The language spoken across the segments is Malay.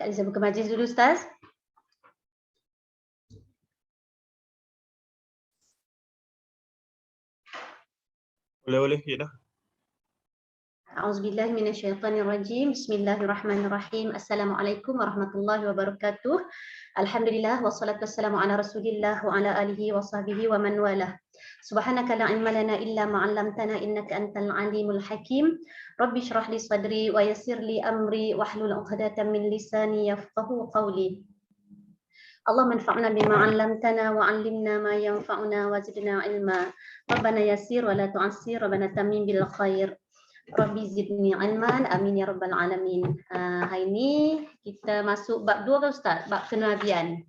Saya buka majlis dulu, Ustaz. Boleh, ya dah. A'udzubillahi minasyaitonirrajim. Bismillahirrahmanirrahim. Assalamualaikum warahmatullahi wabarakatuh. Alhamdulillah wassalatu wassalamu ala Rasulillah wa ala alihi wa sahbihi wa man walah. Subhanaka la ilma lana illa ma 'allamtana innaka antal alimul hakim. Rabbi shrah li sadri wa yassir li amri wahlul 'uqdatam min lisani yafqahu qawli. Allah manfa'na bima 'allamtana wa 'allimna ma yanfa'una wa zidna ilma. Rabbana yassir wa la tu'assir, Rabbana tammim bil khair. Rabbi zidni ilman, amin ya rabbal alamin. Hari ini kita masuk bab 2 Ustaz, bab kenabian.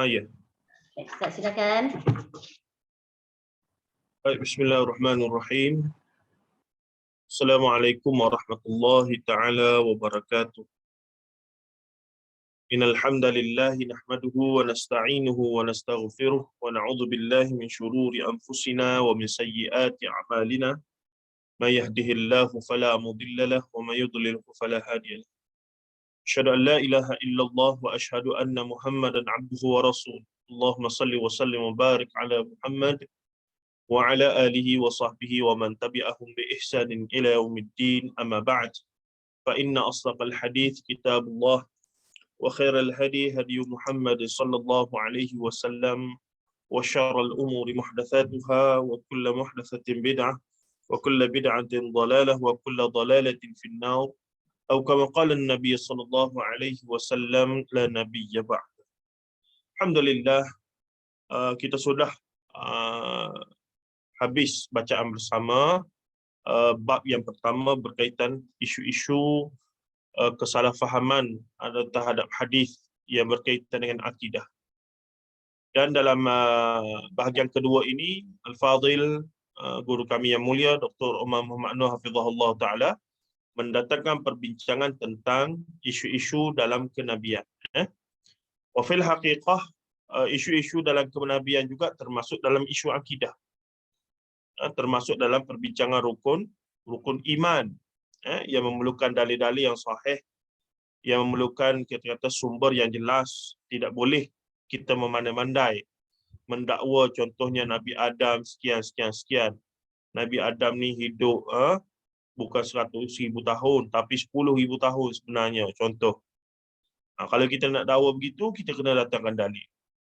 Ya. Okay, Ustaz silakan. Baik, bismillahirrahmanirrahim. Assalamualaikum warahmatullahi taala wabarakatuh. Innal hamdalillah nahmaduhu wa nasta'inuhu wa nastaghfiruh wa na'udzu billahi min shururi anfusina wa min sayyiati a'malina. May yahdihillahu fala mudilla lahu wa may yudlilhu fala hadiya lahu. Asyhadu an la ilaha illallah wa asyhadu anna Muhammadan 'abduhu wa rasuluh. Allahumma shalli wa sallim wa barik ala Muhammad wa ala alihi wa sahbihi wa man tabi'ahum bi ihsanin ila yaumiddin, amma ba'd. Fa inna asdaqal hadits kitabullah wa khairal hadi hadi Muhammad sallallahu alaihi wasallam wa syarral umuri muhdatsatuha wa kullu muhdatsatin bid'ah wa kullu bid'atin dhalalah wa kullu dhalalatin fin nar, atau kama qala an-nabiy sallallahu alaihi wasallam, la nabiyya ba'd. Alhamdulillah, kita sudah habis bacaan bersama bab yang pertama berkaitan isu-isu kesalahfahaman terhadap hadis yang berkaitan dengan akidah. Dan dalam bahagian kedua ini, Al-Fadhil, guru kami yang mulia Dr. Umar Muhammad Nur hafizahullah taala, mendatangkan perbincangan tentang isu-isu dalam kenabian. Wa fil haqiqah, isu-isu dalam kenabian juga termasuk dalam isu akidah. Termasuk dalam perbincangan rukun iman, yang memerlukan dalil-dalil yang sahih, yang memerlukan kata-kata sumber yang jelas. Tidak boleh kita memandai-mandai, mendakwa contohnya Nabi Adam sekian. Nabi Adam ni hidup bukan 100,000 tahun tapi 10,000 tahun sebenarnya, contoh. Kalau kita nak dakwa begitu, kita kena datangkan dalil.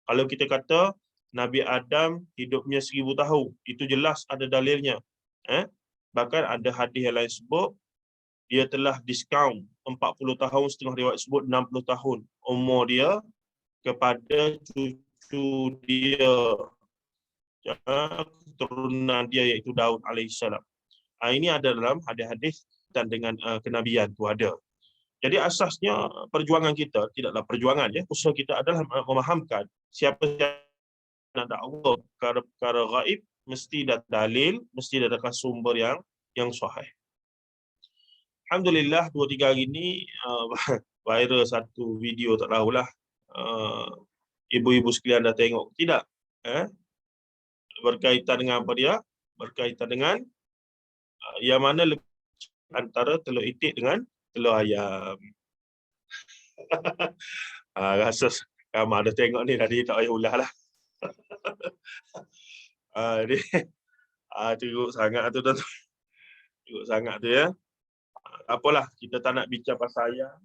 Kalau kita kata Nabi Adam hidupnya 1000 tahun, itu jelas ada dalilnya. Bahkan ada hadis yang lain sebut dia telah diskaun 40 tahun, setengah riwayat sebut 60 tahun umur dia kepada cucu dia, keturunan dia, iaitu Daud alaihissalam. Ini ada dalam hadis-hadis dan dengan kenabian tu ada. Jadi asasnya perjuangan kita tidaklah perjuangan, usaha kita adalah memahamkan siapa yang nak dakwa perkara gaib, mesti ada dalil, mesti ada sumber yang sahih. Alhamdulillah 2-3 hari ini viral satu video, tak tahulah ibu-ibu sekalian dah tengok tidak, berkaitan dengan apa dia? Berkaitan dengan yang mana antara telur itik dengan telur ayam. Rasa ramai ada tengok ni, tadi tak payah ulah lah. Ni teruk sangat tu tuan. Teruk sangat tu ya. Apalah, kita tak nak bincang pasal ayam,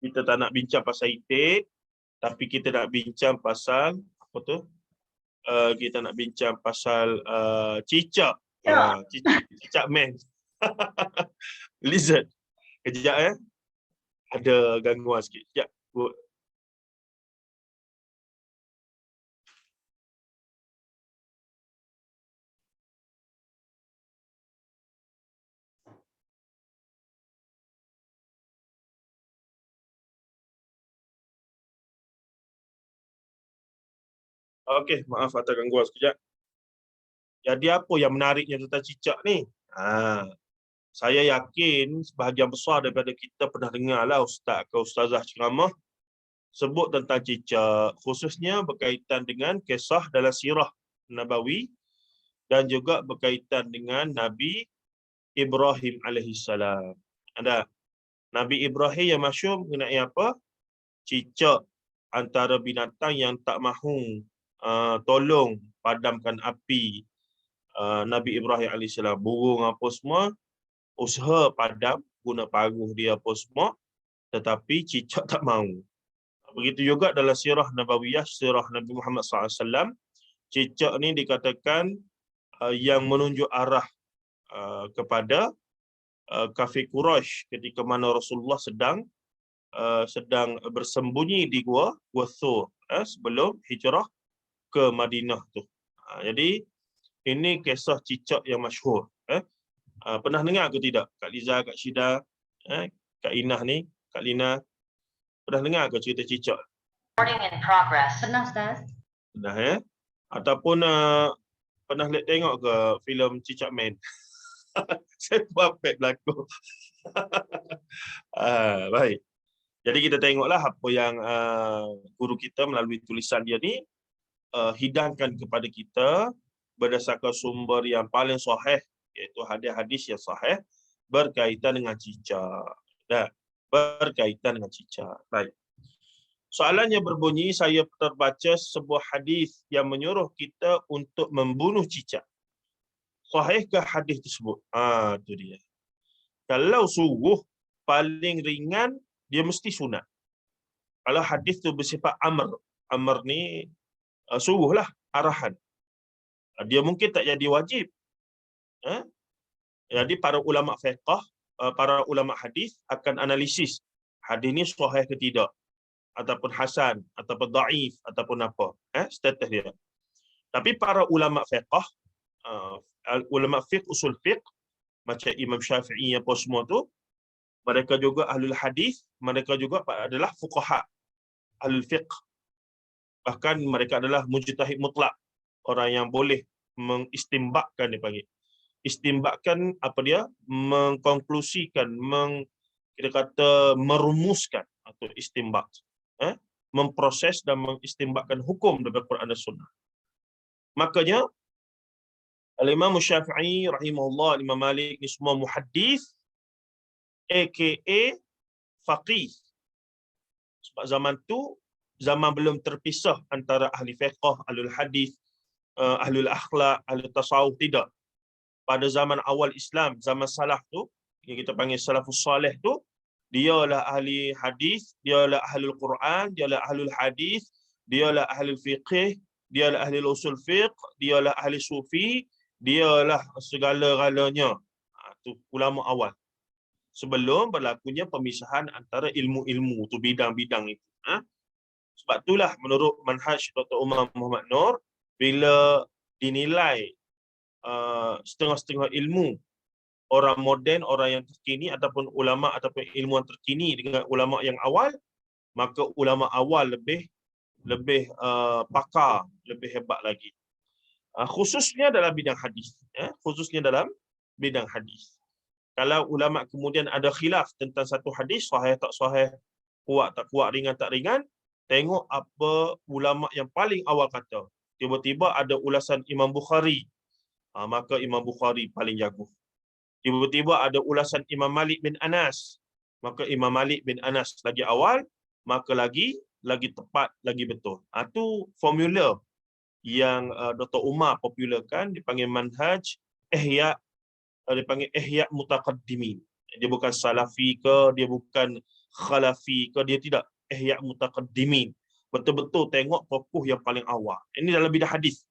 kita tak nak bincang pasal itik, tapi kita nak bincang pasal apa tu? Kita nak bincang pasal cicak. Cicak man. Lizard. Kejap ya. Ada gangguan sikit. Sekejap. Okey, maaf atas gangguan sekejap. Jadi apa yang menariknya tentang cicak ni? Saya yakin sebahagian besar daripada kita pernah dengar lah ustaz ke ustazah ceramah sebut tentang cicak, khususnya berkaitan dengan kisah dalam sirah Nabawi dan juga berkaitan dengan Nabi Ibrahim alaihissalam. Ada. Nabi Ibrahim yang masyhur mengenai apa? Cicak antara binatang yang tak mahu tolong padamkan api Nabi Ibrahim AS. Burung apa semua, usaha padam, guna paruh dia apa semua, tetapi cicak tak mahu. Begitu juga dalam sirah Nabawiyah, sirah Nabi Muhammad SAW, cicak ni dikatakan yang menunjuk arah kepada kafir Quraisy ketika mana Rasulullah sedang bersembunyi di gua Thur sebelum hijrah ke Madinah tu. Jadi ini kisah cicak yang masyhur. Pernah dengar ke tidak? Kak Liza, Kak Syida, Kak Inah ni, Kak Lina, pernah dengar ke cerita cicak? Pernah, Ustaz? Pernah Ataupun pernah tengok ke filem Cicak Man? Saya buat berlakon. Baik. Jadi kita tengoklah apa yang guru kita melalui tulisan dia ni hidangkan kepada kita berdasarkan sumber yang paling sahih, iaitu hadis-hadis yang sahih berkaitan dengan cicak. Berkaitan dengan cicak. Baik. Soalannya berbunyi, saya terbaca sebuah hadis yang menyuruh kita untuk membunuh cicak. Sahihkah hadis tersebut? Itu dia. Kalau suruh paling ringan, dia mesti sunat. Kalau hadis tu bersifat amr, amr ni suruhlah, arahan. Dia mungkin tak jadi wajib. Jadi para ulama fiqh, para ulama hadis akan analisis hadis ni sahih ke tidak, ataupun hasan, ataupun dhaif, ataupun apa, status dia. Tapi para ulama fiqh, ulama fiqh, usul fiqh, macam Imam Syafi'i apa semua tu, mereka juga ahlul hadis, mereka juga adalah fuqaha, ahlul fiqh. Bahkan mereka adalah mujtahid mutlak, orang yang boleh mengistimbakkan, dia panggil. Istimbakkan apa dia? Mengkonklusikan, kita kata merumuskan atau istimbak. Memproses dan mengistimbakkan hukum daripada Quran dan Sunnah. Makanya Al-Imam Syafi'i rahimahullah, Imam Malik ni semua muhaddis, aka faqih. Sebab zaman tu zaman belum terpisah antara ahli fiqh, ahlul hadis, ahlul akhlak, ahlul tasawuf, tidak. Pada zaman awal Islam, zaman salaf tu, yang kita panggil salafus salih tu, dialah ahli hadis, dialah ahlul Quran, dialah ahlul hadis, dialah ahlul fiqh, dialah ahli usul fiqh, dialah ahli sufi, dialah segala-galanya. Tu ulama awal. Sebelum berlakunya pemisahan antara ilmu-ilmu tu, bidang-bidang itu. Sebab itulah menurut manhaj Dr. Umar Muhammad Nur, bila dinilai setengah-setengah ilmu, orang moden, orang yang terkini, ataupun ulama ataupun ilmuwan terkini dengan ulama yang awal, maka ulama awal lebih pakar, lebih hebat lagi. Khususnya dalam bidang hadis. Khususnya dalam bidang hadis. Kalau ulama kemudian ada khilaf tentang satu hadis, sahih tak sahih, kuat tak kuat, ringan tak ringan, tengok apa ulama yang paling awal kata. Tiba-tiba ada ulasan Imam Bukhari, maka Imam Bukhari paling jago. Tiba-tiba ada ulasan Imam Malik bin Anas, maka Imam Malik bin Anas lagi awal, maka lagi tepat, lagi betul. Itu formula yang Dr. Umar popularkan, dipanggil manhaj ihya, dipanggil ihya mutaqaddimin. Dia bukan salafi ke, dia bukan khalafi ke, dia tidak, ihya mutaqaddimin. Betul-betul tengok tokoh yang paling awal. Ini dalam bidang hadis.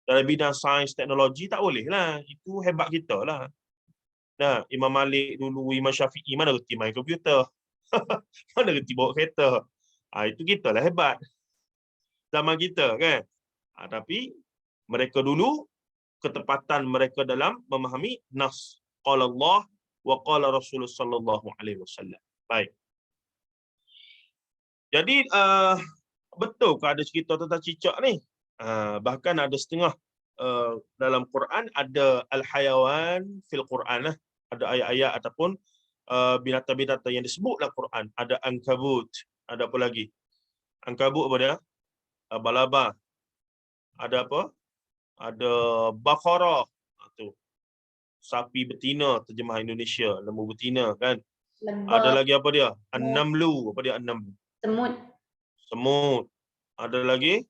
Dalam bidang sains, teknologi, tak boleh lah. Itu hebat kita lah. Nah, Imam Malik dulu, Imam Syafi'i, mana reti main komputer? Mana reti bawa kereta? Itu kita lah hebat. Zaman kita kan? Tapi mereka dulu, ketepatan mereka dalam memahami nas. Qala Allah wa qala Rasulullah sallallahu alaihi wasallam. Baik. Jadi betul ke ada cerita tentang cicak ni? Bahkan ada setengah dalam Quran ada al-hayawan fil Quran lah. Ada ayat-ayat ataupun binatang-binatang yang disebut dalam Quran. Ada ankabut, ada apa lagi? Ankabut apa dia? Balaba. Ada apa? Ada baqarah. Tu. Sapi betina, terjemah Indonesia, lembu betina kan. Ada Lebah, lagi apa dia? semut, An-namlu. Apa dia an-namlu? semut. Semut. Ada lagi?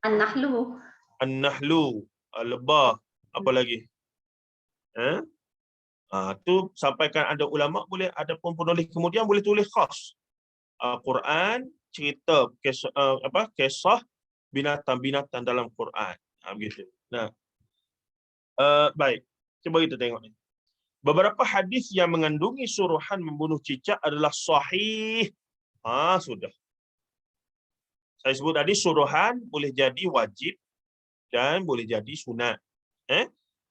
An-nahlu. An-nahlu. Lebah. Apa lagi? Eh? Tu sampaikan ada ulama boleh, ada pun penulis kemudian boleh tulis khas. Quran cerita kisah binatang-binatang dalam Quran. Begitu. Nah, baik. Cuba kita tengok ni. Beberapa hadis yang mengandungi suruhan membunuh cicak adalah sahih. Sudah. Saya sebut tadi suruhan boleh jadi wajib dan boleh jadi sunat.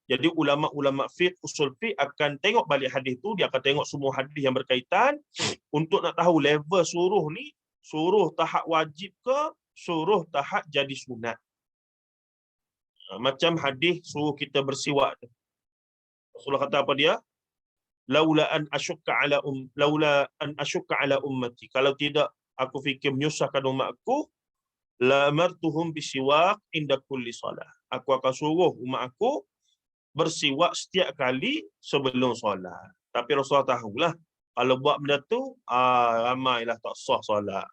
Jadi ulama-ulama fiqh, usul fiqh akan tengok balik hadis tu, dia akan tengok semua hadis yang berkaitan untuk nak tahu level suruh ni, suruh tahap wajib ke, suruh tahap jadi sunat. Macam hadis suruh kita bersiwak tu. Rasulullah kata apa dia? Laula an asyukka ala ummati. Kalau tidak aku fikir menyusahkan umatku, la amartuhum bisiwak inda kulli salah. Aku akan suruh umat aku bersiwak setiap kali sebelum solat. Tapi Rasulullah tahulah kalau buat benda tu, ramailah tak sah solat.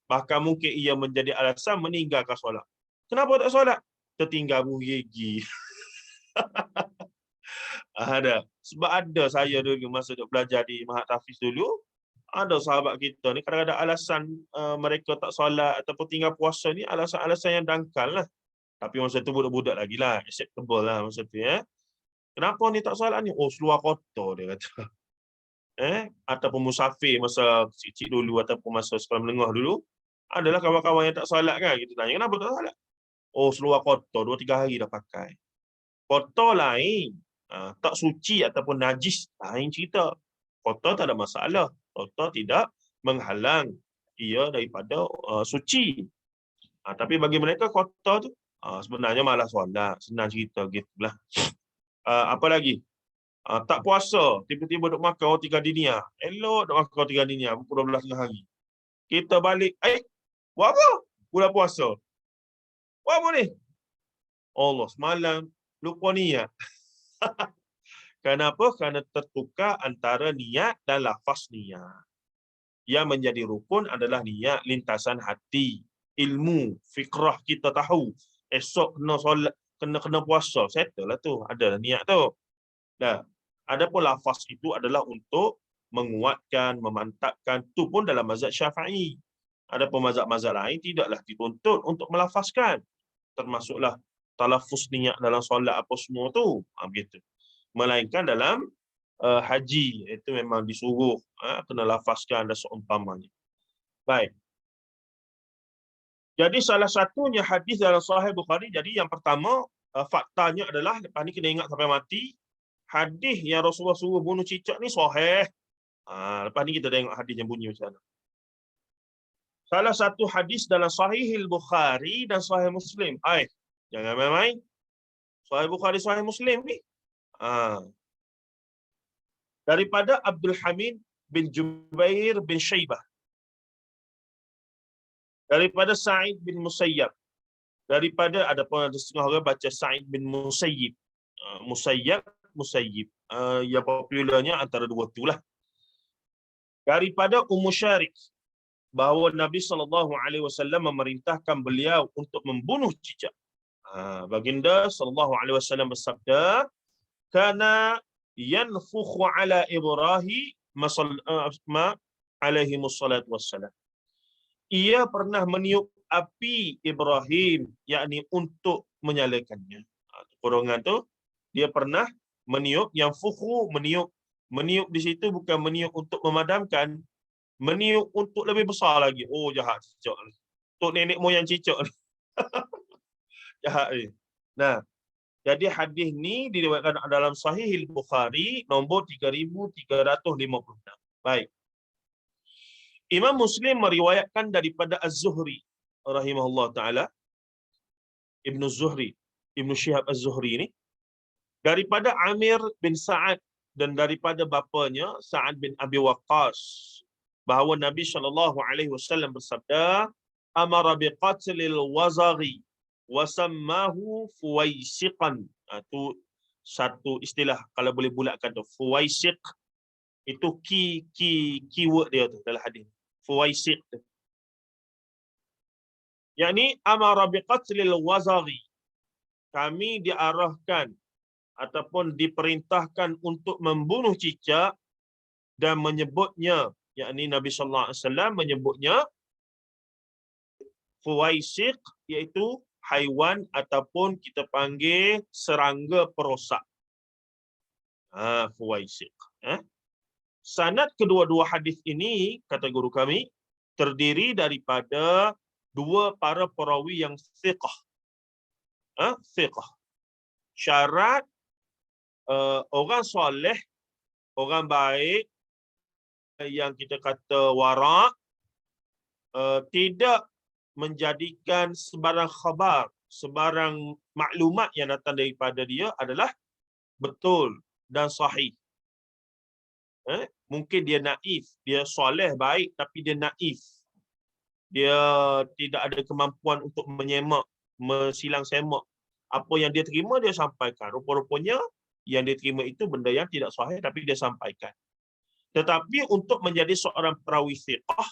Bahkan mungkin ia menjadi alasan meninggalkan solat. Kenapa tak solat? Tertinggal bunyi gigi. Ada. Sebab ada saya dulu masa duk belajar di Mahat Hafiz dulu, ada sahabat kita ni kadang-kadang alasan mereka tak solat ataupun tinggal puasa ni alasan-alasan yang dangkal lah. Tapi masa tu budak-budak lagi lah, acceptable lah masa tu ya. Kenapa ni tak solat ni? Oh, seluar kotor dia kata. Ataupun musafir masa kecil-kecil dulu ataupun masa sekolah menengah dulu, adalah kawan-kawan yang tak solat kan. Kita tanya, kenapa tak solat? Oh, seluar kotor, 2-3 hari dah pakai. Kotor lain, tak suci ataupun najis lain cerita. Kotor tak ada masalah. Kotor tidak menghalang ia daripada suci. Tapi bagi mereka kotor tu sebenarnya malah solat. Senang cerita gitulah. Apa lagi? Tak puasa, tiba-tiba duk makan roti gardenia. Elok duk makan roti gardenia pukul 12 tengah hari. Kita balik, buat apa? Bulan puasa. Buat apa ni? Allah, semalam lupa niat. Kenapa? Kerana tertukar antara niat dan lafaz niat. Yang menjadi rukun adalah niat lintasan hati. Ilmu, fikrah kita tahu. Esok kena solat, kena puasa. Settle lah tu. Ada niat tu. Dah. Adapun lafaz itu adalah untuk menguatkan, memantapkan. Itu pun dalam mazhab Syafi'i. Adapun mazhab-mazhab lain tidaklah dituntut untuk melafazkan. Termasuklah talafuz niat dalam solat apa semua tu. Begitu. Melainkan dalam haji, itu memang disuruh kena lafazkan dan seumpamanya. Baik. Jadi salah satunya hadis dalam Sahih Bukhari, jadi yang pertama faktanya adalah, lepas ni kena ingat sampai mati, hadis yang Rasulullah suruh bunuh cicak ni sahih. Lepas ni kita tengok hadis yang bunyi macam mana. Salah satu hadis dalam Sahih Bukhari dan Sahih Muslim. Jangan main-main. Sahih Bukhari, Sahih Muslim ni. Daripada Abdul Hamid bin Jubair bin Syaibah. Daripada Sa'id bin Musayyab. Daripada, ada pun ada setengah orang baca Sa'id bin Musayyib. Musayyib. Yang popularnya antara dua itulah. Daripada Ummu Syarik, bahawa Nabi SAW memerintahkan beliau untuk membunuh cicak. Baginda SAW bersabda, kana yanfukhu ala Ibrahim alaihi wassalatu wassalam. Ia pernah meniup api Ibrahim, yakni untuk menyalakannya. Kurungan tu, dia pernah meniup, yang fukhu, meniup di situ bukan meniup untuk memadamkan, meniup untuk lebih besar lagi. Oh, jahat cicak ni. Untuk nenek moyang cicak ni. Jahat ni. Nah, jadi hadis ni diriwayatkan dalam Sahih Bukhari nombor 3356. Baik. Imam Muslim meriwayatkan daripada Az-Zuhri rahimahullah taala, Ibnu Zuhri, Ibnu Syihab Az-Zuhri ni, daripada Amir bin Sa'ad dan daripada bapanya Sa'ad bin Abi Waqqas, bahawa Nabi SAW bersabda, amara biqatlil wazaghi wa sammahu fuwaisiqan. Itu satu istilah, kalau boleh bulatkan tu, fuwaisiq. Itu keyword dia tu dalam hadis. Fuwaisiq tu. Yakni amara biqatlil wazaghi. Kami diarahkan ataupun diperintahkan untuk membunuh cicak dan menyebutnya, yakni Nabi sallallahu alaihi wasallam menyebutnya fuwaisiq, iaitu haiwan ataupun kita panggil serangga perosak. Fuwaisiq. Sanad kedua-dua hadis ini, kata guru kami, terdiri daripada dua para perawi yang thiqah. Thiqah. Syarat orang soleh, orang baik, yang kita kata wara', tidak menjadikan sebarang khabar, sebarang maklumat yang datang daripada dia adalah betul dan sahih. Mungkin dia naif, dia soleh, baik, tapi dia naif. Dia tidak ada kemampuan untuk menyemak, mesilang semak. Apa yang dia terima, dia sampaikan. Rupa-rupanya yang dia terima itu benda yang tidak sahih, tapi dia sampaikan. Tetapi untuk menjadi seorang perawi thiqah,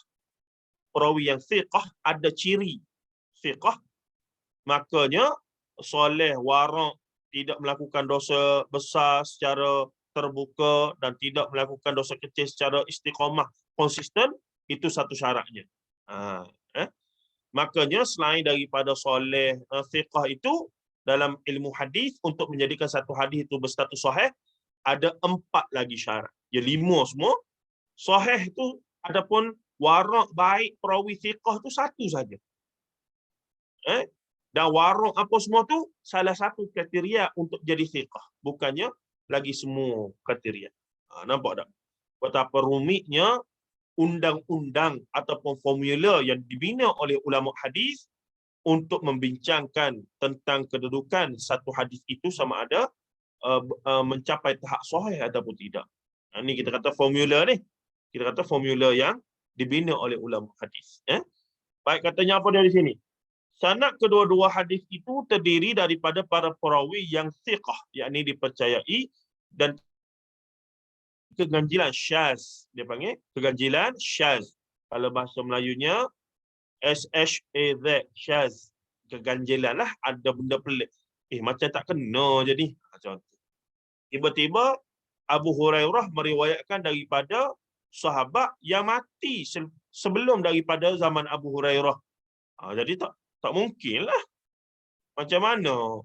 perawi yang thiqah ada ciri thiqah, makanya soleh, wara', tidak melakukan dosa besar secara terbuka dan tidak melakukan dosa kecil secara istiqamah, konsisten, itu satu syaratnya. Makanya selain daripada soleh, thiqah itu, dalam ilmu hadis untuk menjadikan satu hadis itu berstatus sahih, ada 4 lagi syarat. Ya 5 semua. Sahih itu adapun wara' baik, perawi thiqah tu satu saja. Dan wara' apa semua tu salah satu kriteria untuk jadi thiqah, bukannya lagi semua kriteria. Nampak tak? Betapa rumitnya undang-undang ataupun formula yang dibina oleh ulama hadis untuk membincangkan tentang kedudukan satu hadis itu sama ada mencapai tahap sahih ataupun tidak. Ini kita kata formula ni. Kita kata formula yang dibina oleh ulama hadis. Baik, katanya apa dari sini? Sanad kedua-dua hadis itu terdiri daripada para perawi yang thiqah, yakni dipercayai, dan keganjilan syaz. Dia panggil keganjilan syaz. Kalau bahasa Melayunya SHAZ, syaz. Keganjilan lah, ada benda pelik. Macam tak kena jadi. Macam tu. Tiba-tiba Abu Hurairah meriwayatkan daripada sahabat yang mati sebelum daripada zaman Abu Hurairah. Jadi tak mungkin lah. Macam mana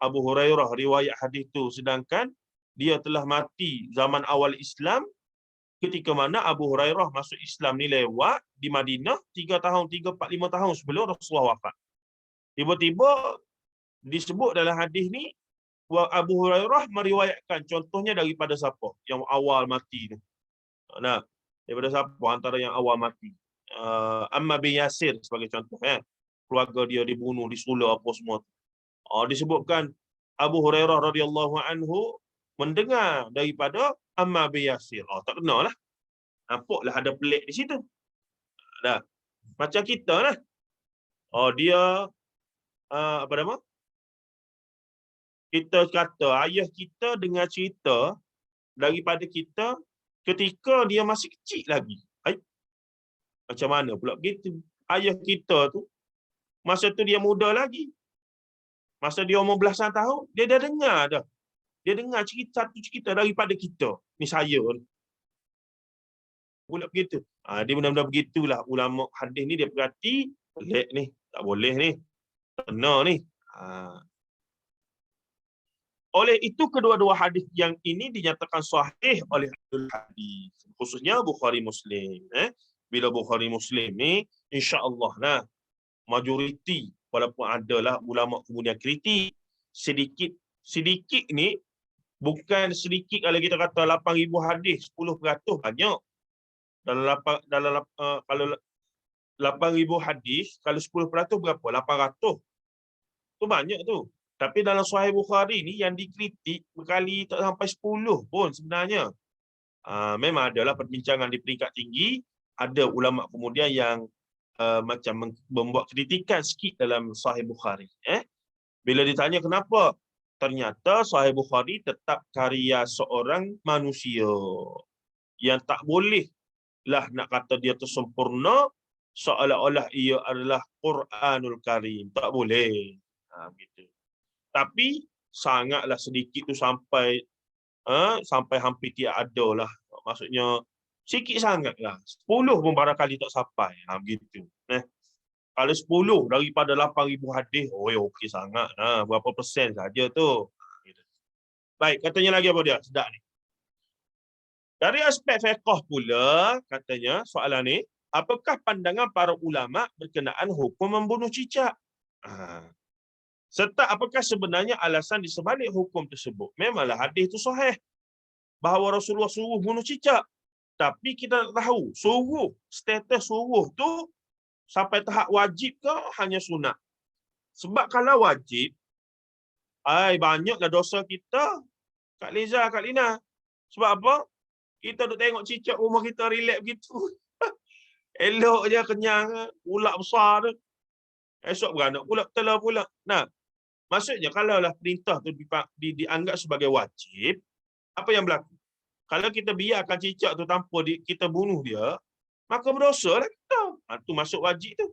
Abu Hurairah riwayat hadis tu sedangkan dia telah mati zaman awal Islam, ketika mana Abu Hurairah masuk Islam ni lewat di Madinah 3 tahun, 3, 4, 5 tahun sebelum Rasulullah wafat. Tiba-tiba disebut dalam hadis ni Abu Hurairah meriwayatkan, contohnya daripada siapa yang awal mati tu. Nah, daripada siapa antara yang awal mati? Ammar bin Yasir sebagai contoh. Keluarga dia dibunuh, disula apa semua. Disebutkan Abu Hurairah radhiyallahu anhu mendengar daripada Ammar bin Yasir. Tak kenalah. Nampaklah ada pelik di situ. Dah. Macam kita lah. Dia apa nama? Kita kata ayah kita dengar cerita daripada kita ketika dia masih kecil lagi. Macam mana pula begitu? Ayah kita tu masa tu dia muda lagi. Masa dia umur belasan tahun, dia dah dengar dah. Dia dengar satu cerita daripada kita. Ni saya ni. Pula begitu. Dia benar-benar begitulah. Ulama hadis ni dia perhati, pelik ni. Tak boleh ni. Kena ni. Oleh itu kedua-dua hadis yang ini dinyatakan sahih oleh ahli hadis. Khususnya Bukhari Muslim. Bila Bukhari Muslim ni, insya-Allah lah, majoriti, walaupun adalah ulama kemudian kritik, sedikit ni, bukan sedikit kalau kita kata 8,000 hadis, 10% banyak. Kalau 8,000 hadis, kalau 10% berapa? 800. Tu banyak tu. Tapi dalam Sahih Bukhari ni yang dikritik berkali tak sampai 10 pun sebenarnya. Memang adalah perbincangan di peringkat tinggi, ada ulama kemudian yang macam membuat kritikan sikit dalam Sahih Bukhari. Bila ditanya kenapa? Ternyata Sahih Bukhari tetap karya seorang manusia. yang tak boleh lah nak kata dia tu sempurna seolah-olah ia adalah Quranul Karim. Tak boleh. Gitu. Tapi sangatlah sedikit tu sampai hampir tiada ada lah. Maksudnya sikit sangat lah. 10 pun barangkali tak sampai. Begitu. Kalau 10 daripada 8,000 hadis, okey sangat. Berapa persen saja tu. Gitu. Baik, katanya lagi apa dia? Sedap ni. Dari aspek fiqh pula, katanya soalan ni, apakah pandangan para ulama berkenaan hukum membunuh cicak? Serta apakah sebenarnya alasan di sebalik hukum tersebut? Memanglah hadis itu sahih bahawa Rasulullah suruh bunuh cicak. Tapi kita tak tahu, status suruh tu sampai tahap wajib ke hanya sunat? Sebab kalau wajib, banyaklah dosa kita, Kak Liza, Kak Lina. Sebab apa? Kita duk tengok cicak rumah kita relax begitu. Elok je, kenyang, ulak besar tu. Esok beranak pula, telah pula. Maksudnya kalaulah perintah tu dianggap sebagai wajib, apa yang berlaku? Kalau kita biarkan cicak tu tanpa kita bunuh dia, maka berdosa lah kita. Tu masuk wajib tu.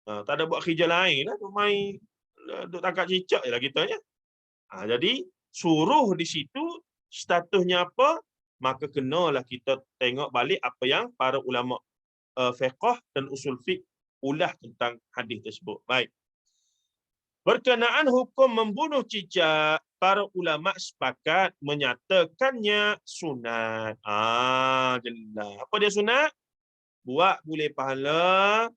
Tak ada buat kerja lain lah. Duk tangkap cicak je lah kita. Jadi, suruh di situ, statusnya apa? Maka kenalah kita tengok balik apa yang para ulama fiqh dan usul fiqh ulah tentang hadis tersebut. Baik. Berkenaan hukum membunuh cicak, para ulama sepakat menyatakannya sunat. Jelas. Apa dia sunat? Buat boleh pahala,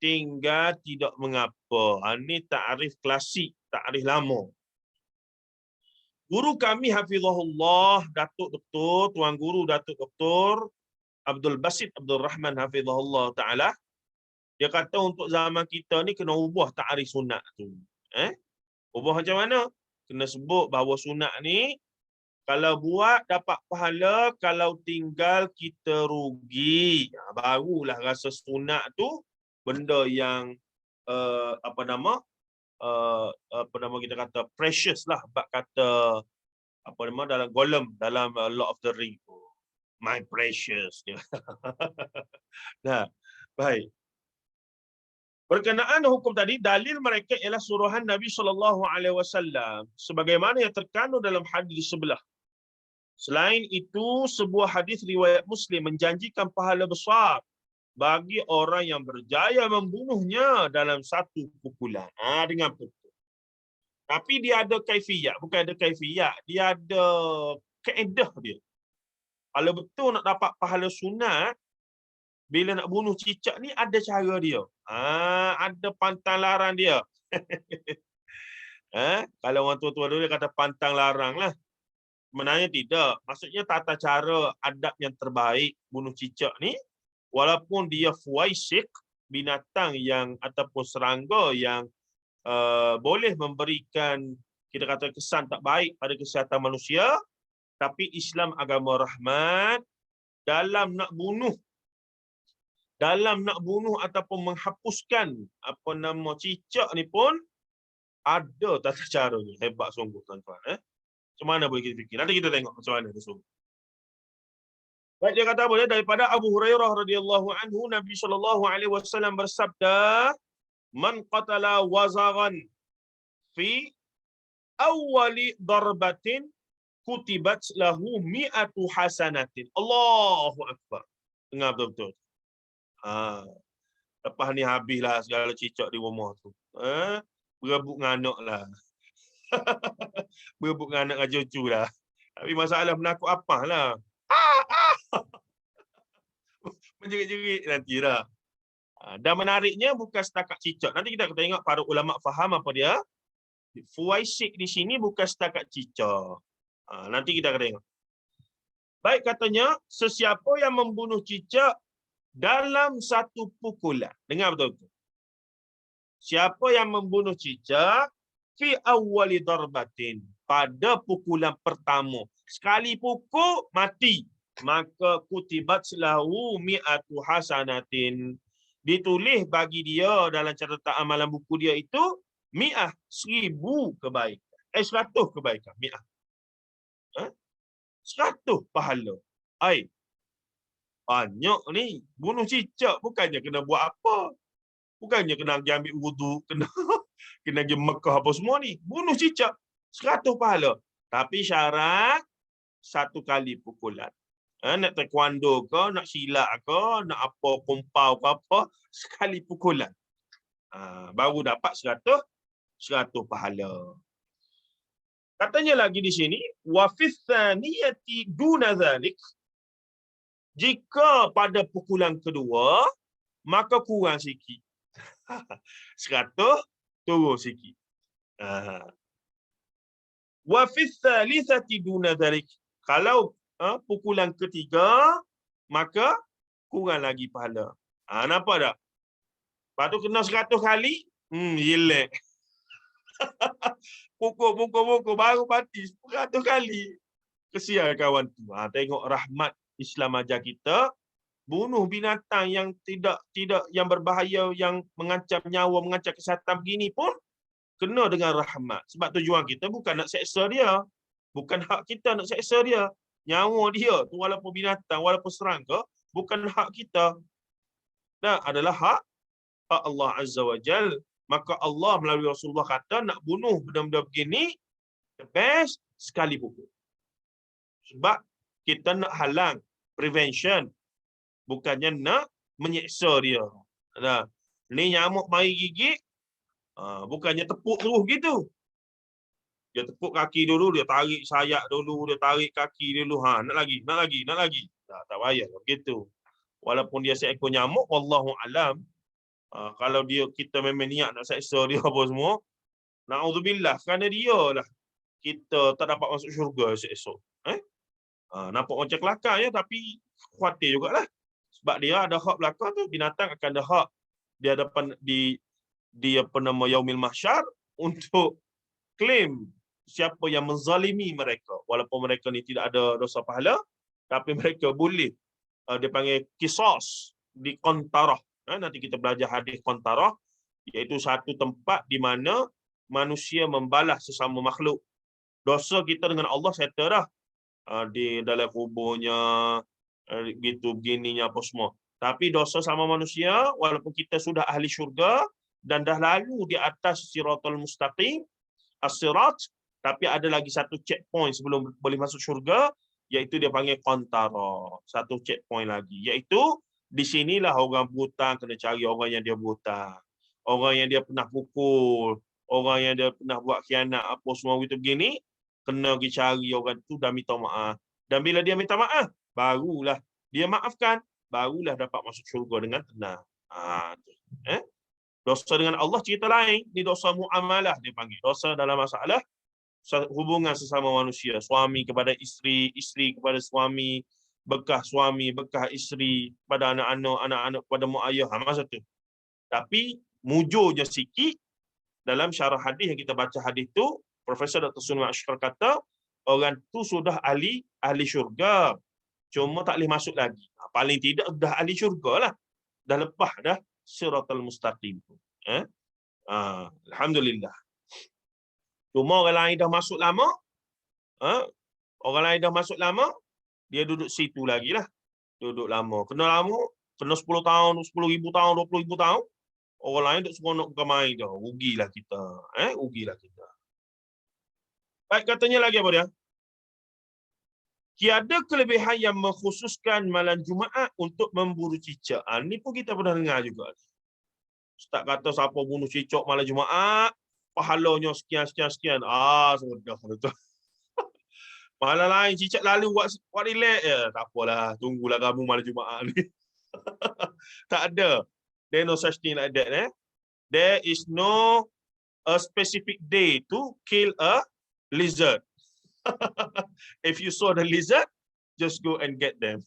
tinggal tidak mengapa. Ini takrif klasik, takrif lama. Guru kami hafizahullah, Datuk Doktor, Tuan Guru Datuk Doktor Abdul Basit Abdul Rahman hafizahullah taala, dia kata untuk zaman kita ni kena ubah takrif sunat tu. Ubah macam mana? Kena sebut bahawa sunat ni kalau buat dapat pahala, kalau tinggal kita rugi. Barulah rasa sunat tu benda yang kita kata precious lah, bab kata dalam golem dalam Lord of the Ring. My precious. Baik. Berkenaan hukum tadi, dalil mereka ialah suruhan Nabi SAW sebagaimana yang terkandung dalam hadis sebelah. Selain itu, sebuah hadis riwayat Muslim menjanjikan pahala besar bagi orang yang berjaya membunuhnya dalam satu pukulan. Dengan betul. Tapi dia ada kaifiyat, bukan ada kaifiyat, dia ada kaedah dia. Kalau betul nak dapat pahala sunat, bila nak bunuh cicak ni ada cara dia. Ada pantang larang dia. Kalau orang tua-tua dulu dia kata pantang larang lah. Sebenarnya tidak. Maksudnya tata cara adab yang terbaik bunuh cicak ni, walaupun dia fuaisik, binatang yang ataupun serangga yang boleh memberikan, kita kata, kesan tak baik pada kesihatan manusia, tapi Islam agama rahmat, dalam nak bunuh ataupun menghapuskan cicak ni pun ada tata cara ni. Hebat sungguh tuan-tuan. Macam mana boleh kita fikir? Nanti kita tengok macam mana tu sungguh. Baik, dia kata apa dia? Daripada Abu Hurairah radhiyallahu anhu, Nabi SAW bersabda, "Man qatala wazaran fi awwali darbatin kutibat lahu mi'atu hasanatin." Allahu akbar. Dengar betul-betul. Lepas ni habislah segala cicak di rumah tu. Berebut dengan anak lah. Berebut dengan anak dengan cucu lah. Tapi masalah menakut apah lah. Menjerit-jerit nanti lah. Dan menariknya bukan setakat cicak. Nanti kita akan tengok para ulama faham apa dia. Fuaisik di sini bukan setakat cicak. Nanti kita akan tengok. Baik, katanya, sesiapa yang membunuh cicak dalam satu pukulan. Dengar betul-betul. Siapa yang membunuh cicak fi awwali darbatin, pada pukulan pertama. Sekali pukul, mati. Maka kutibat lahu mi'atu hasanatin. Ditulis bagi dia dalam catatan amalan buku dia itu, mi'ah, 1000 kebaikan. 100 kebaikan, mi'ah. 100 pahala. Ai, banyak ni. Bunuh cicak bukannya kena buat apa. Bukannya kena pergi ambil wudu, kena kena pergi Mekah apa semua ni. Bunuh cicak 100 pahala. Tapi syarat 1 kali pukulan. Nak taekwondo ke, nak silat ke, nak apa kumpau ke apa, sekali pukulan. Baru dapat 100 pahala. Katanya lagi di sini, wa fis tsaniyati duna zalik. Jika pada pukulan kedua, maka kurang sikit. 100 turun sikit. Wa fis tsalitsati duna zalik. Kalau pukulan ketiga, maka kurang lagi pahala. Nampak tak? Lepas tu kena 100 kali, jelek. Pukul baru mati 100 kali. Kesian kawan tu. Tengok rahmat Islam ajar kita, bunuh binatang yang tidak yang berbahaya, yang mengancam nyawa, mengancam kesihatan begini pun kena dengan rahmat. Sebab tujuan kita bukan nak seksa dia. Bukan hak kita nak seksa dia. Nyawa dia tu walaupun binatang, walaupun serangga, bukan hak kita. Dan adalah hak Allah Azza wa Jal. Maka Allah melalui Rasulullah kata nak bunuh benda-benda begini, the best sekali pukul. Sebab kita nak halang, prevention. Bukannya nak menyeksa dia. Ni nyamuk mari gigit, bukannya tepuk terus gitu. Dia tepuk kaki dulu, dia tarik sayap dulu, dia tarik kaki dulu. Nak lagi. Tak payah begitu. Walaupun dia seekor nyamuk, wallahu alam. Kalau kita memang niat nak seksa dia apa semua, na'udzubillah, kerana dia lah kita tak dapat masuk syurga esok. Nampak macam kelakar ya, tapi khawatir jugalah. Sebab dia ada hak belakang tu, binatang akan ada hak dia depan di apa nama yaumil mahsyar untuk claim siapa yang menzalimi mereka. Walaupun mereka ni tidak ada dosa pahala, tapi mereka boleh dia panggil qisas di qantarah. Nanti kita belajar hadis qantarah, iaitu satu tempat di mana manusia membalas sesama makhluk. Dosa kita dengan Allah settle dah. Di dalam kuburnya, gitu begininya apa semua. Tapi dosa sama manusia, walaupun kita sudah ahli syurga dan dah lalu di atas siratul mustaqim, as-sirat, tapi ada lagi satu checkpoint sebelum boleh masuk syurga, iaitu dia panggil qantara. Satu checkpoint lagi, iaitu di sinilah orang berhutang kena cari orang yang dia berhutang. Orang yang dia pernah pukul, orang yang dia pernah buat khianat apa semua gitu begini, kena pergi cari orang tu dan minta maaf. Dan bila dia minta maaf, barulah dia maafkan, barulah dapat masuk syurga dengan tenang. Dosa dengan Allah cerita lain, ni dosa muamalah dia panggil. Dosa dalam masalah hubungan sesama manusia, suami kepada isteri, isteri kepada suami, bekah suami, bekah isteri, pada anak-anak, anak-anak kepada mak ayah, masa tu. Tapi mujurnya sikit, dalam syarah hadis yang kita baca hadis tu, Profesor Dr. Sunwar Ashkar kata, orang tu sudah ahli syurga, cuma tak boleh masuk lagi. Paling tidak dah ahli syurga lah. Dah lepas dah siratal mustaqim. Alhamdulillah. Cuma orang lain dah masuk lama, orang lain dah masuk lama, dia duduk situ lagi lah. Duduk lama. Kena 10 tahun, 10,000 tahun, 20,000 tahun. Orang lain duduk seronok bukan main dah. Rugilah kita. Rugilah kita. Baik, katanya lagi apa dia? Tiada kelebihan yang mengkhususkan malam Jumaat untuk memburu cicak. Ni pun kita pernah dengar juga. Ustaz kata siapa bunuh cicak malam Jumaat, pahalanya sekian. Sudah. Malam lain cicak lalu buat relax. Tak apalah, tunggulah kamu malam Jumaat ni. Tak ada. There no such thing like that. There is no a specific day to kill a lizard. If you saw the lizard, just go and get them.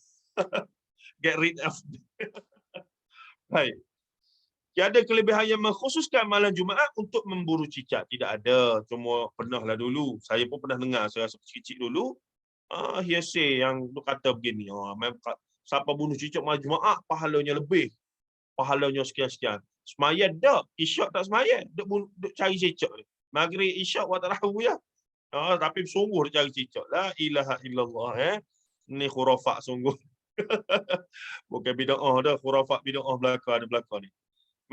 Get rid of them. Baik. Tiada kelebihan yang mengkhususkan malam Jumaat untuk memburu cicak. Tidak ada. Cuma pernahlah dulu. Saya pun pernah dengar. Saya rasa kecil-kecil dulu. Hearsay yang kata begini. Siapa bunuh cicak malam Jumaat, pahalanya lebih. Pahalanya sekian-sekian. Semayat tak? Isyak tak semayat? Duk cari cicak ni. Maghrib isyak buat tarawih ya. Tapi sungguh dia cari cicak. La ilaha illallah. Ni khurafat sungguh. Bukan bid'ah dah, khurafat bid'ah belaka ni.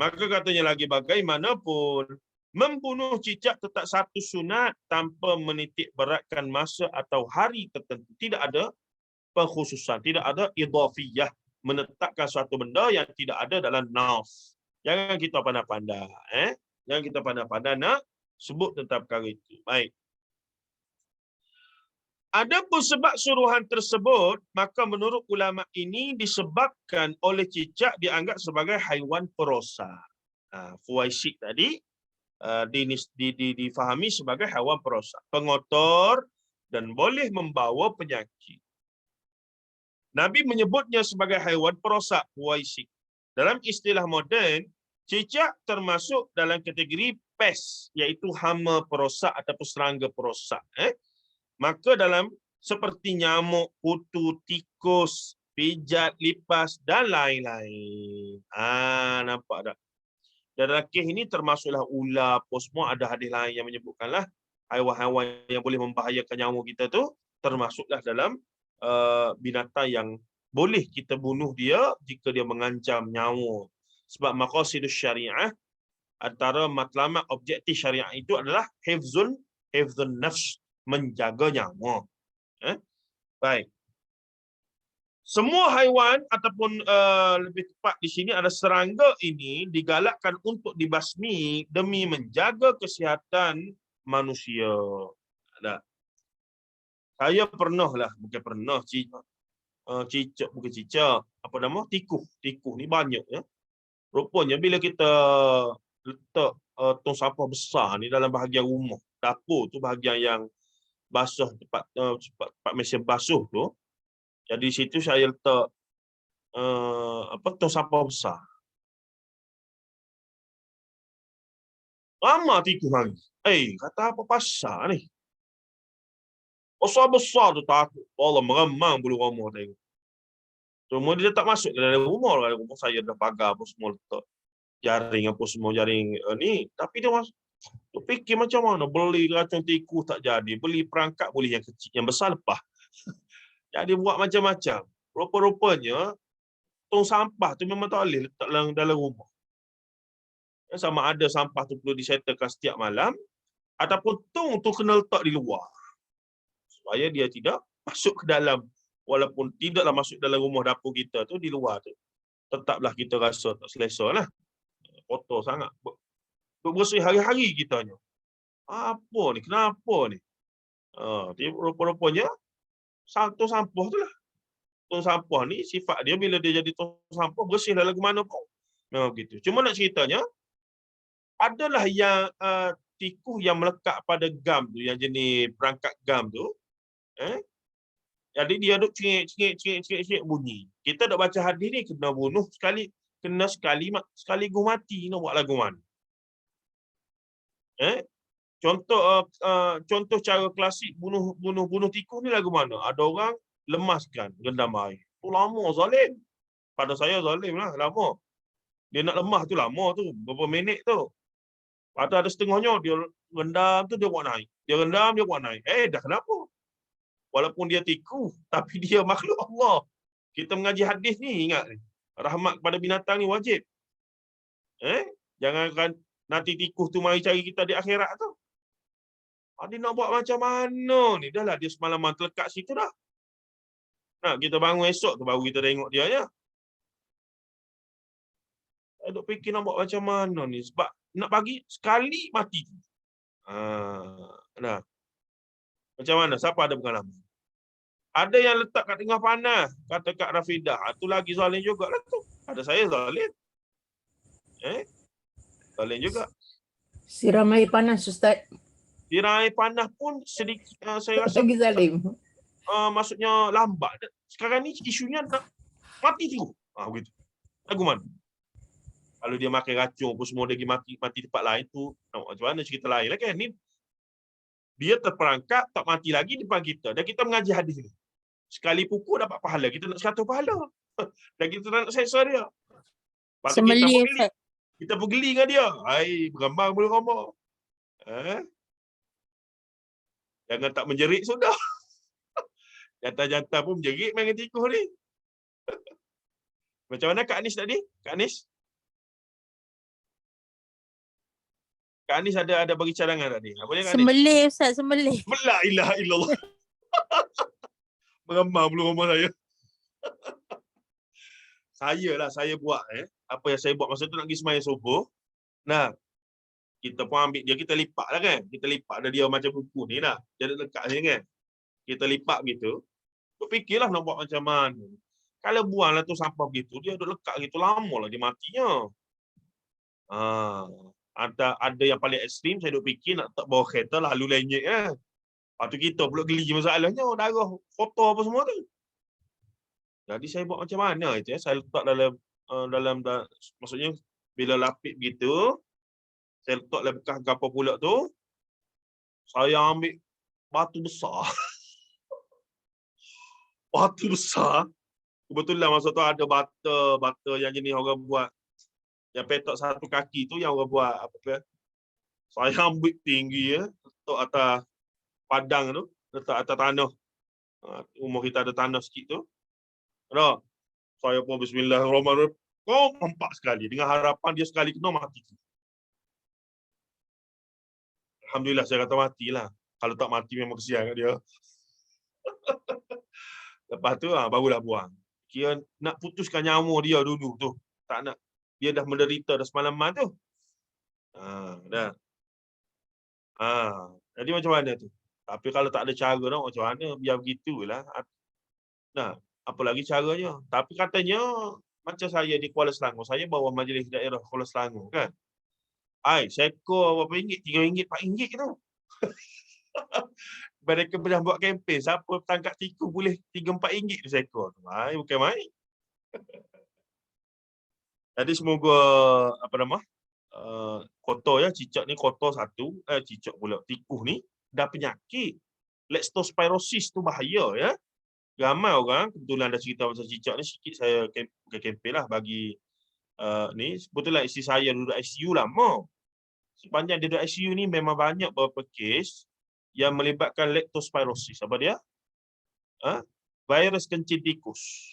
Maka katanya lagi, bagaimanapun membunuh cicak tetap satu sunat tanpa menitik beratkan masa atau hari tertentu. Tidak ada pengkhususan, tidak ada idhafiyah, menetapkan suatu benda yang tidak ada dalam nas. Jangan kita pandai-pandai, jangan kita pandai-pandai nak sebut tentang perkara itu. Baik. Adapun sebab suruhan tersebut, maka menurut ulama ini disebabkan oleh cicak dianggap sebagai haiwan perosak. Fuwaisik tadi difahami sebagai haiwan perosak, pengotor dan boleh membawa penyakit. Nabi menyebutnya sebagai haiwan perosak, fuwaisik. Dalam istilah moden, cicak termasuk dalam kategori pes, iaitu hama perosak ataupun serangga perosak. Maka dalam seperti nyamuk, kutu, tikus, pijat, lipas dan lain-lain. Nampak tak? Dan dalam kes ini termasuklah ular, apa semua, ada hadis lain yang menyebutkanlah haiwan-haiwan yang boleh membahayakan nyawa kita tu termasuklah dalam binatang yang boleh kita bunuh dia jika dia mengancam nyawa. Sebab maqasidus syariah, antara matlamat objektif syariah itu adalah hifzun nafs, menjaga nyawa. Baik. Semua haiwan ataupun lebih tepat di sini ada serangga ini digalakkan untuk dibasmi demi menjaga kesihatan manusia. Ada. Saya bukan pernah cicak, bukan cicak, apa nama? Tikus. Tikus ni banyak ya. Rupanya bila kita letak tong sampah besar ni dalam bahagian rumah, dapur tu bahagian yang basuh, tempat mesin basuh tu. Jadi di situ saya letak tong sampah besar. Lama tikus hari. Kata apa pasal ni? Besar tu takut. Allah meremang bulu roma tengok. Cuma dia tak masuk ke dalam rumah. Dalam rumah saya dah pagar apa semua letak. Jaring apa semua, jaring ni. Tapi dia masuk. Tu fikir macam mana? Beli racun tikus tak jadi. Beli perangkat boleh yang kecil. Yang besar lepas. Jadi buat macam-macam. Rupa-rupanya, tong sampah tu memang tak boleh letak dalam rumah. Sama ada sampah tu perlu disettlekan setiap malam. Ataupun tong tu kena letak di luar. Supaya dia tidak masuk ke dalam. Walaupun tidaklah masuk dalam rumah dapur kita tu, di luar tu. Tetaplah kita rasa tak selesa lah. Kotor sangat. Bersih hari-hari kitanya. Apa ni? Kenapa ni? Rupa-rupanya, tong sampah tu lah. Tong sampah ni, sifat dia bila dia jadi tong sampah, bersih lah lagu mana pun. Memang begitu. Cuma nak ceritanya, adalah yang tikus yang melekat pada gam tu, yang jenis perangkat gam tu. Jadi dia duk cengik bunyi. Kita dak baca hadis ni, kena bunuh sekali, kena sekaligus mati, nak buat lagu mana? Contoh cara klasik bunuh tikus ni lagu mana? Ada orang lemaskan, rendam air. Tu lama zalim. Pada saya zalim lah, lama. Dia nak lemah tu lama tu, berapa minit tu. Lepas tu ada setengahnya, dia rendam tu, dia buat naik. Dia rendam, dia buat naik. Dah kenapa? Walaupun dia tikus, tapi dia makhluk Allah. Kita mengaji hadis ni, ingat ni. Rahmat kepada binatang ni wajib. Jangan nanti tikus tu mari cari kita di akhirat tu. Dia nak buat macam mana ni? Dah lah dia semalaman terlekat situ dah. Kita bangun esok tu baru kita tengok dia ya. Saya duk fikir nak buat macam mana ni. Sebab nak bagi sekali mati. Nah. Macam mana? Siapa ada pengalaman? Ada yang letak kat tengah panas. Kata Kak Rafidah. Itu lagi zalim juga lah tu. Ada saya zalim. Zalim juga. Siram air panas, Ustaz. Siram air panas pun sedikit, saya rasa Lagi zalim. Maksudnya lambat. Sekarang ni isunya nak mati terus. Begitu. Lagu mana? Kalau dia makan racun pun semua dia pergi mati tempat lain tu, macam mana cerita lain lah kan? Ni dia terperangkap tak mati lagi depan kita. Dan kita mengaji hadis ni. Sekali pukul dapat pahala. Kita nak 100 pahala. Dan kita nak seksa dia. Lepas tu kita pergeli dengan dia. Berambang boleh rambang. Jangan tak menjerit sudah. Jantan-jantan pun menjerit main dengan tikus ni. Macam mana Kak Anis tadi? Kak Anis? Kak Anis ada bagi cadangan tadi. Apa dia Kak Anis? Sembelih Ustaz, sembelih. La ilaha illallah. Meremah bulu rumah saya. Saya buat apa yang saya buat masa tu nak pergi sembahyang subuh. Nah, kita pun ambil dia, kita lipat lah kan. Kita lipat dia macam buku ni lah. Dia ada lekat sini kan. Kita lipat gitu. Berfikirlah nak buat macam mana. Kalau buanglah tu sampah begitu, dia duduk lekat gitu lama lah dia matinya. Ada yang paling ekstrim, saya duk fikir nak letak bawah kereta lalu lenyek kan. Lepas tu kita pula geli masalahnya, darah, kotor apa semua tu. Jadi saya buat macam mana itu saya letak maksudnya bila lapik begitu, saya letak dalam bekas kapal pula tu, saya ambil batu besar. Batu besar. Kebetulan masa tu ada bata yang jenis orang buat yang petok satu kaki tu yang orang buat apa. Saya ambil tinggi letak atas padang tu, letak atas tanah. Rumah kita ada tanah sikit tu. Ada. Saya pun bismillahirrahmanirrahim. Kau nampak sekali dengan harapan dia sekali kena mati. Alhamdulillah saya kata matilah. Kalau tak mati memang kesian kat dia. Lepas tu barulah buang. Kira nak putuskan nyawa dia dulu tu. Tak nak. Dia dah menderita dah semalaman tu. Dah. Jadi macam mana tu? Tapi kalau tak ada cara dah macam mana? Biar begitulah. Nah, apa lagi caranya? Tapi katanya macam saya di Kuala Selangor. Saya bawa majlis daerah Kuala Selangor kan. Seekor berapa ringgit? RM3, RM4 tu. Mereka pernah buat kempen. Siapa tangkap tikus boleh RM3-4 tu seekor tu. Bukan main. Jadi semoga kotor cicak ni kotor satu. Cicak pula. Tikus ni dah penyakit. Leptospirosis tu bahaya ya. Ramai orang, kebetulan ada cerita pasal cicak ni, sikit saya bukan kempen lah bagi ni. Sebetulnya isteri saya duduk ICU lama. Sepanjang dia duduk ICU ni memang banyak beberapa kes yang melibatkan leptospirosis. Apa dia? Virus kencing tikus.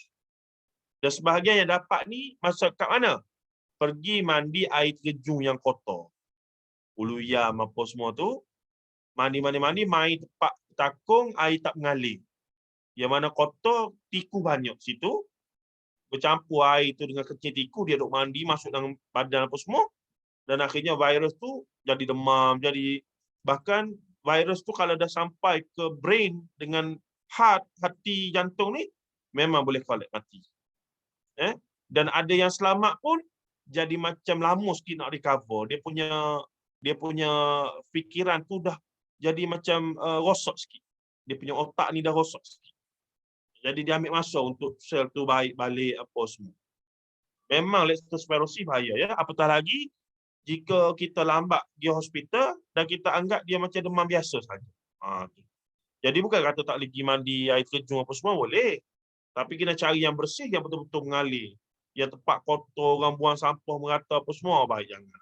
Dan sebahagian yang dapat ni masuk kat mana? Pergi mandi air terjun yang kotor. Ulu yam apa semua tu. Mandi, main tempat takung, air tak mengalir. Yang mana kotor, tikus banyak situ. Bercampur air tu dengan kencing tikus, dia duk mandi, masuk dalam badan apa semua. Dan akhirnya virus tu jadi demam, bahkan virus tu kalau dah sampai ke brain dengan hati jantung ni, memang boleh kolap mati. Dan ada yang selamat pun jadi macam lama sikit nak recover. Dia punya fikiran tu dah jadi macam rosak sikit. Dia punya otak ni dah rosak sikit. Jadi dia ambil masa untuk sel tu baik balik apa semua. Memang leptospirosis bahaya ya. Apatah lagi jika kita lambat pergi hospital dan kita anggap dia macam demam biasa saja. Jadi bukan kata tak boleh pergi mandi air terjun apa semua boleh. Tapi kena cari yang bersih yang betul-betul mengalir. Yang tempat kotor, orang buang sampah merata apa semua, baik jangan.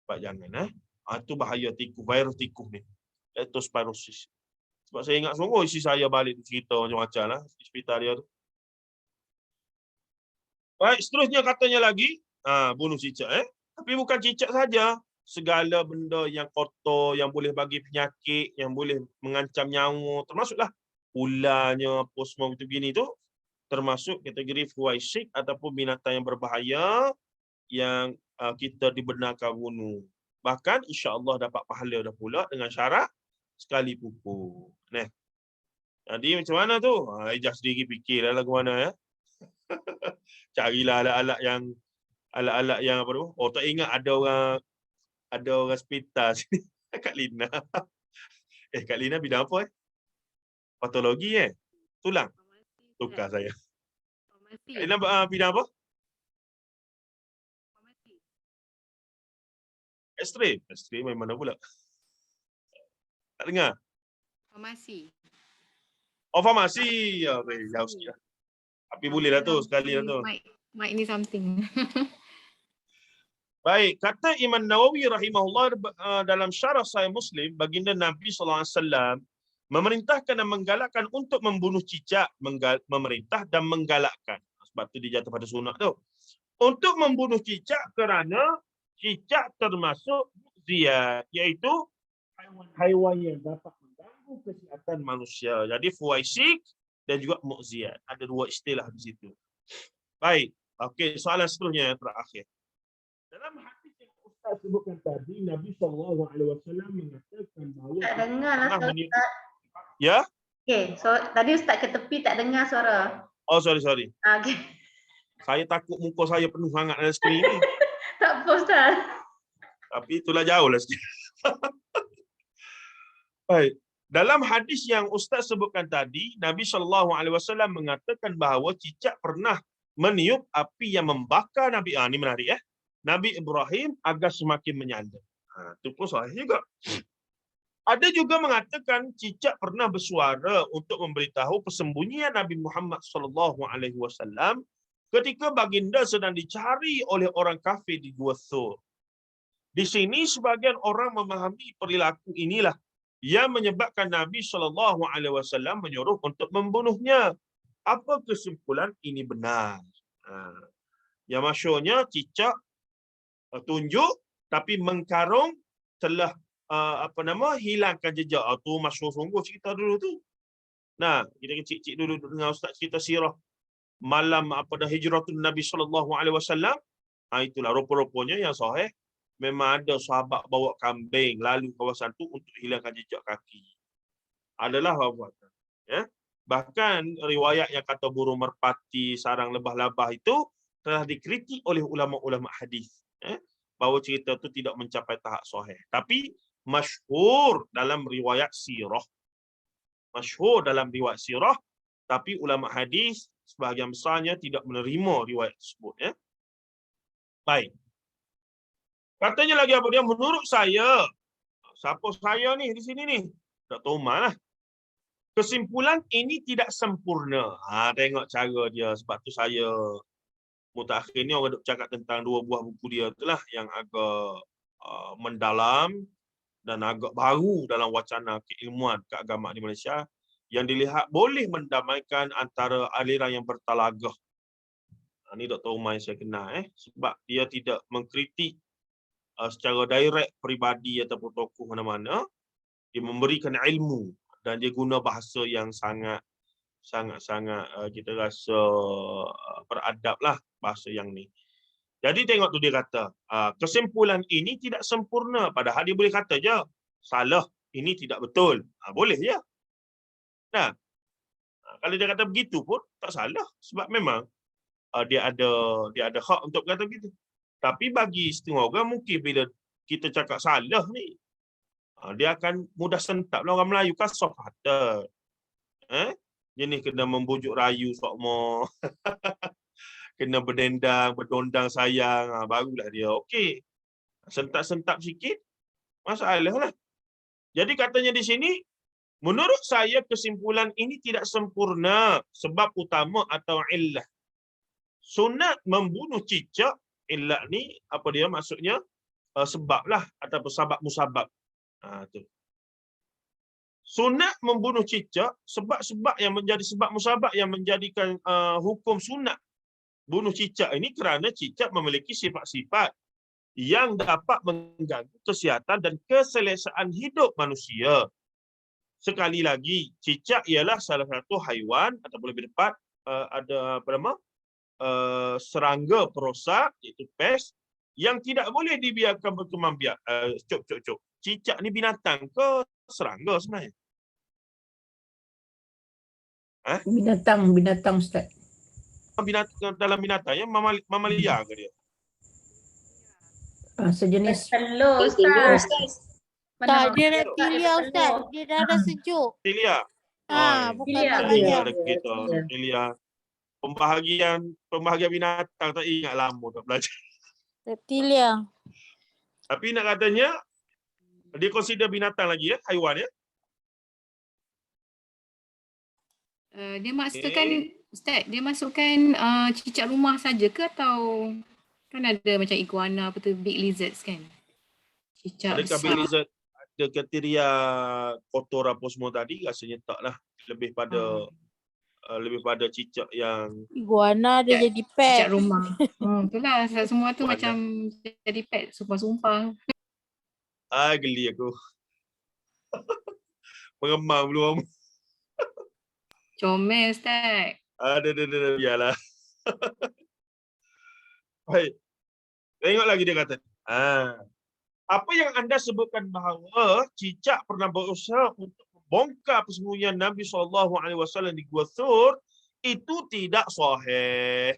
Baik jangan itu bahaya tikus, virus tikus ni. Leptospirosis. Sebab saya ingat sungguh isi saya balik cerita macam-macam lah di hospital dia tu. Baik, seterusnya katanya lagi, bunuh cicak. Tapi bukan cicak saja. Segala benda yang kotor, yang boleh bagi penyakit, yang boleh mengancam nyawa, termasuklah ularnya, apa semua begini tu, termasuk kategori fuwaisik ataupun binatang yang berbahaya yang kita dibenarkan bunuh. Bahkan insya-Allah dapat pahala dah pula dengan syarat sekali pupuk. Jadi macam mana tu? Ijaz sendiri fikirlah lagu mana ya. Carilah alat-alat yang apa tu? Tak ingat ada orang hospital sini. Kak Lina. Kak Lina bidang apa Patologi Tulang. Tukar saya. Kak Lina bidang apa? X-ray. X-ray main mana pula? Tak dengar? Farmasi. Farmasi. Jauh sikit lah. Tapi boleh lah tu, sekali lah tu. Mic ni something. Baik, kata Imam Nawawi rahimahullah dalam syarah Sahih Muslim, baginda Nabi SAW Memerintahkan dan menggalakkan untuk membunuh cicak, memerintah dan menggalakkan. Sebab tu dia jatuh pada sunat tu. Untuk membunuh cicak kerana cicak termasuk mu'ziyat, iaitu haiwan yang dapat mengganggu kesihatan manusia. Jadi fuwaisik dan juga mu'ziyat. Ada dua istilah di situ. Baik. Okey, soalan seterusnya yang terakhir. Dalam hadis yang Ustaz sebutkan tadi, Nabi SAW mengatakan bahawa Tak dengar lah suara Ustaz. ya? Okey, so tadi Ustaz ke tepi tak dengar suara. Oh, sorry. Okey. Saya takut muka saya penuh sangat dalam skrin ni. Tak apa Ustaz. Tapi itulah jauh lah sikit. Baik. Dalam hadis yang Ustaz sebutkan tadi, Nabi SAW mengatakan bahawa cicak pernah meniup api yang membakar Nabi. Ini menarik ya. Nabi Ibrahim agar semakin menyala. Itu pun sahih juga. Ada juga mengatakan cicak pernah bersuara untuk memberitahu persembunyian Nabi Muhammad SAW ketika baginda sedang dicari oleh orang kafir di Gua Thur. Di sini sebagian orang memahami perilaku inilah yang menyebabkan Nabi SAW menyuruh untuk membunuhnya. Apa kesimpulan ini benar? Yang masyhurnya cicak tunjuk tapi mengkarung telah hilangkan jejak. Tu masyhur sungguh cerita dulu tu. Nah, kita kecil-kecil dulu dengar Ustaz cerita sirah malam hijratun Nabi SAW. Itulah rupa-rupanya yang sahih memang ada sahabat bawa kambing lalu kawasan tu untuk hilangkan jejak kaki. Adalah perbuatan. Ya. Bahkan riwayat yang kata burung merpati, sarang lebah-labah itu telah dikritik oleh ulama-ulama hadis. Bahawa cerita itu tidak mencapai tahap sahih. Tapi masyhur dalam riwayat sirah. Tapi ulama hadis sebahagian besarnya tidak menerima riwayat tersebut. Ya. Baik. Katanya lagi apa dia? Menurut saya, siapa saya ni di sini ni? Dr. Umar lah. Kesimpulan ini tidak sempurna. Tengok cara dia. Sebab tu saya mutakhir ni orang duk cakap tentang dua buah buku dia itulah yang agak mendalam dan agak baru dalam wacana keilmuan keagamaan di Malaysia yang dilihat boleh mendamaikan antara aliran yang bertalagah. Ini Dr. Umar yang saya kenal sebab dia tidak mengkritik secara direct peribadi ataupun tokoh mana-mana. Dia memberikan ilmu dan dia guna bahasa yang sangat kita rasa beradab lah bahasa yang ni. Jadi tengok tu dia kata, kesimpulan ini tidak sempurna. Padahal dia boleh kata je, salah, ini tidak betul. Boleh je. Nah, kalau dia kata begitu pun tak salah. Sebab memang dia ada hak untuk kata begitu. Tapi bagi setengah orang mungkin bila kita cakap salah ni, dia akan mudah sentap lah. Orang Melayu kasar kata. Jenis kena membujuk rayu sokmo. Kena berdondang sayang, barulah dia okey. Sentap-sentap sikit, masalah lah. Jadi katanya di sini, menurut saya kesimpulan ini tidak sempurna sebab utama atau illah. Sunat membunuh cicak, illah ni apa dia maksudnya? Sebab lah ataupun sabab musabab. Tu. Sunat membunuh cicak, sebab-sebab yang menjadi sebab musabab yang menjadikan hukum sunat bunuh cicak ini kerana cicak memiliki sifat-sifat yang dapat mengganggu kesihatan dan keselesaan hidup manusia. Sekali lagi, cicak ialah salah satu haiwan ataupun lebih tepat ada serangga perosak iaitu pest yang tidak boleh dibiarkan berkembang biak. Cuk. Cicak ni binatang ke serangga sebenarnya? Binatang Ustaz. Dalam binatang yang mamalia ke dia? Sejenis Telur Ustaz. Tak, dia reptilia Ustaz. Dia darah sejuk. Reptilia. Bukan Reptilia. mammalian. Reptilia. Pembahagian binatang tak ingat lama tak belajar. Reptilia. Tapi nak katanya dia consider binatang lagi ya, haiwan ya. Dia masukkan Ustaz, dia masukkan cicak rumah saja ke atau kan ada macam iguana apa tu big lizards kan? Cicak Adakah besar. big lizard? ada kriteria kotor apa semua tadi, rasanya tak lah. Lebih pada cicak yang Iguana dia jadi Cicak pet. rumah. Itulah semua tu Mana? macam jadi pet, sumpah-sumpah. geli aku. Meremang belum. Comel Ustaz. Biarlah. Baik. Tengok lagi dia kata. Apa yang anda sebutkan bahawa cicak pernah berusaha untuk membongkar persembunyian Nabi SAW di Gua Thur, itu tidak sahih.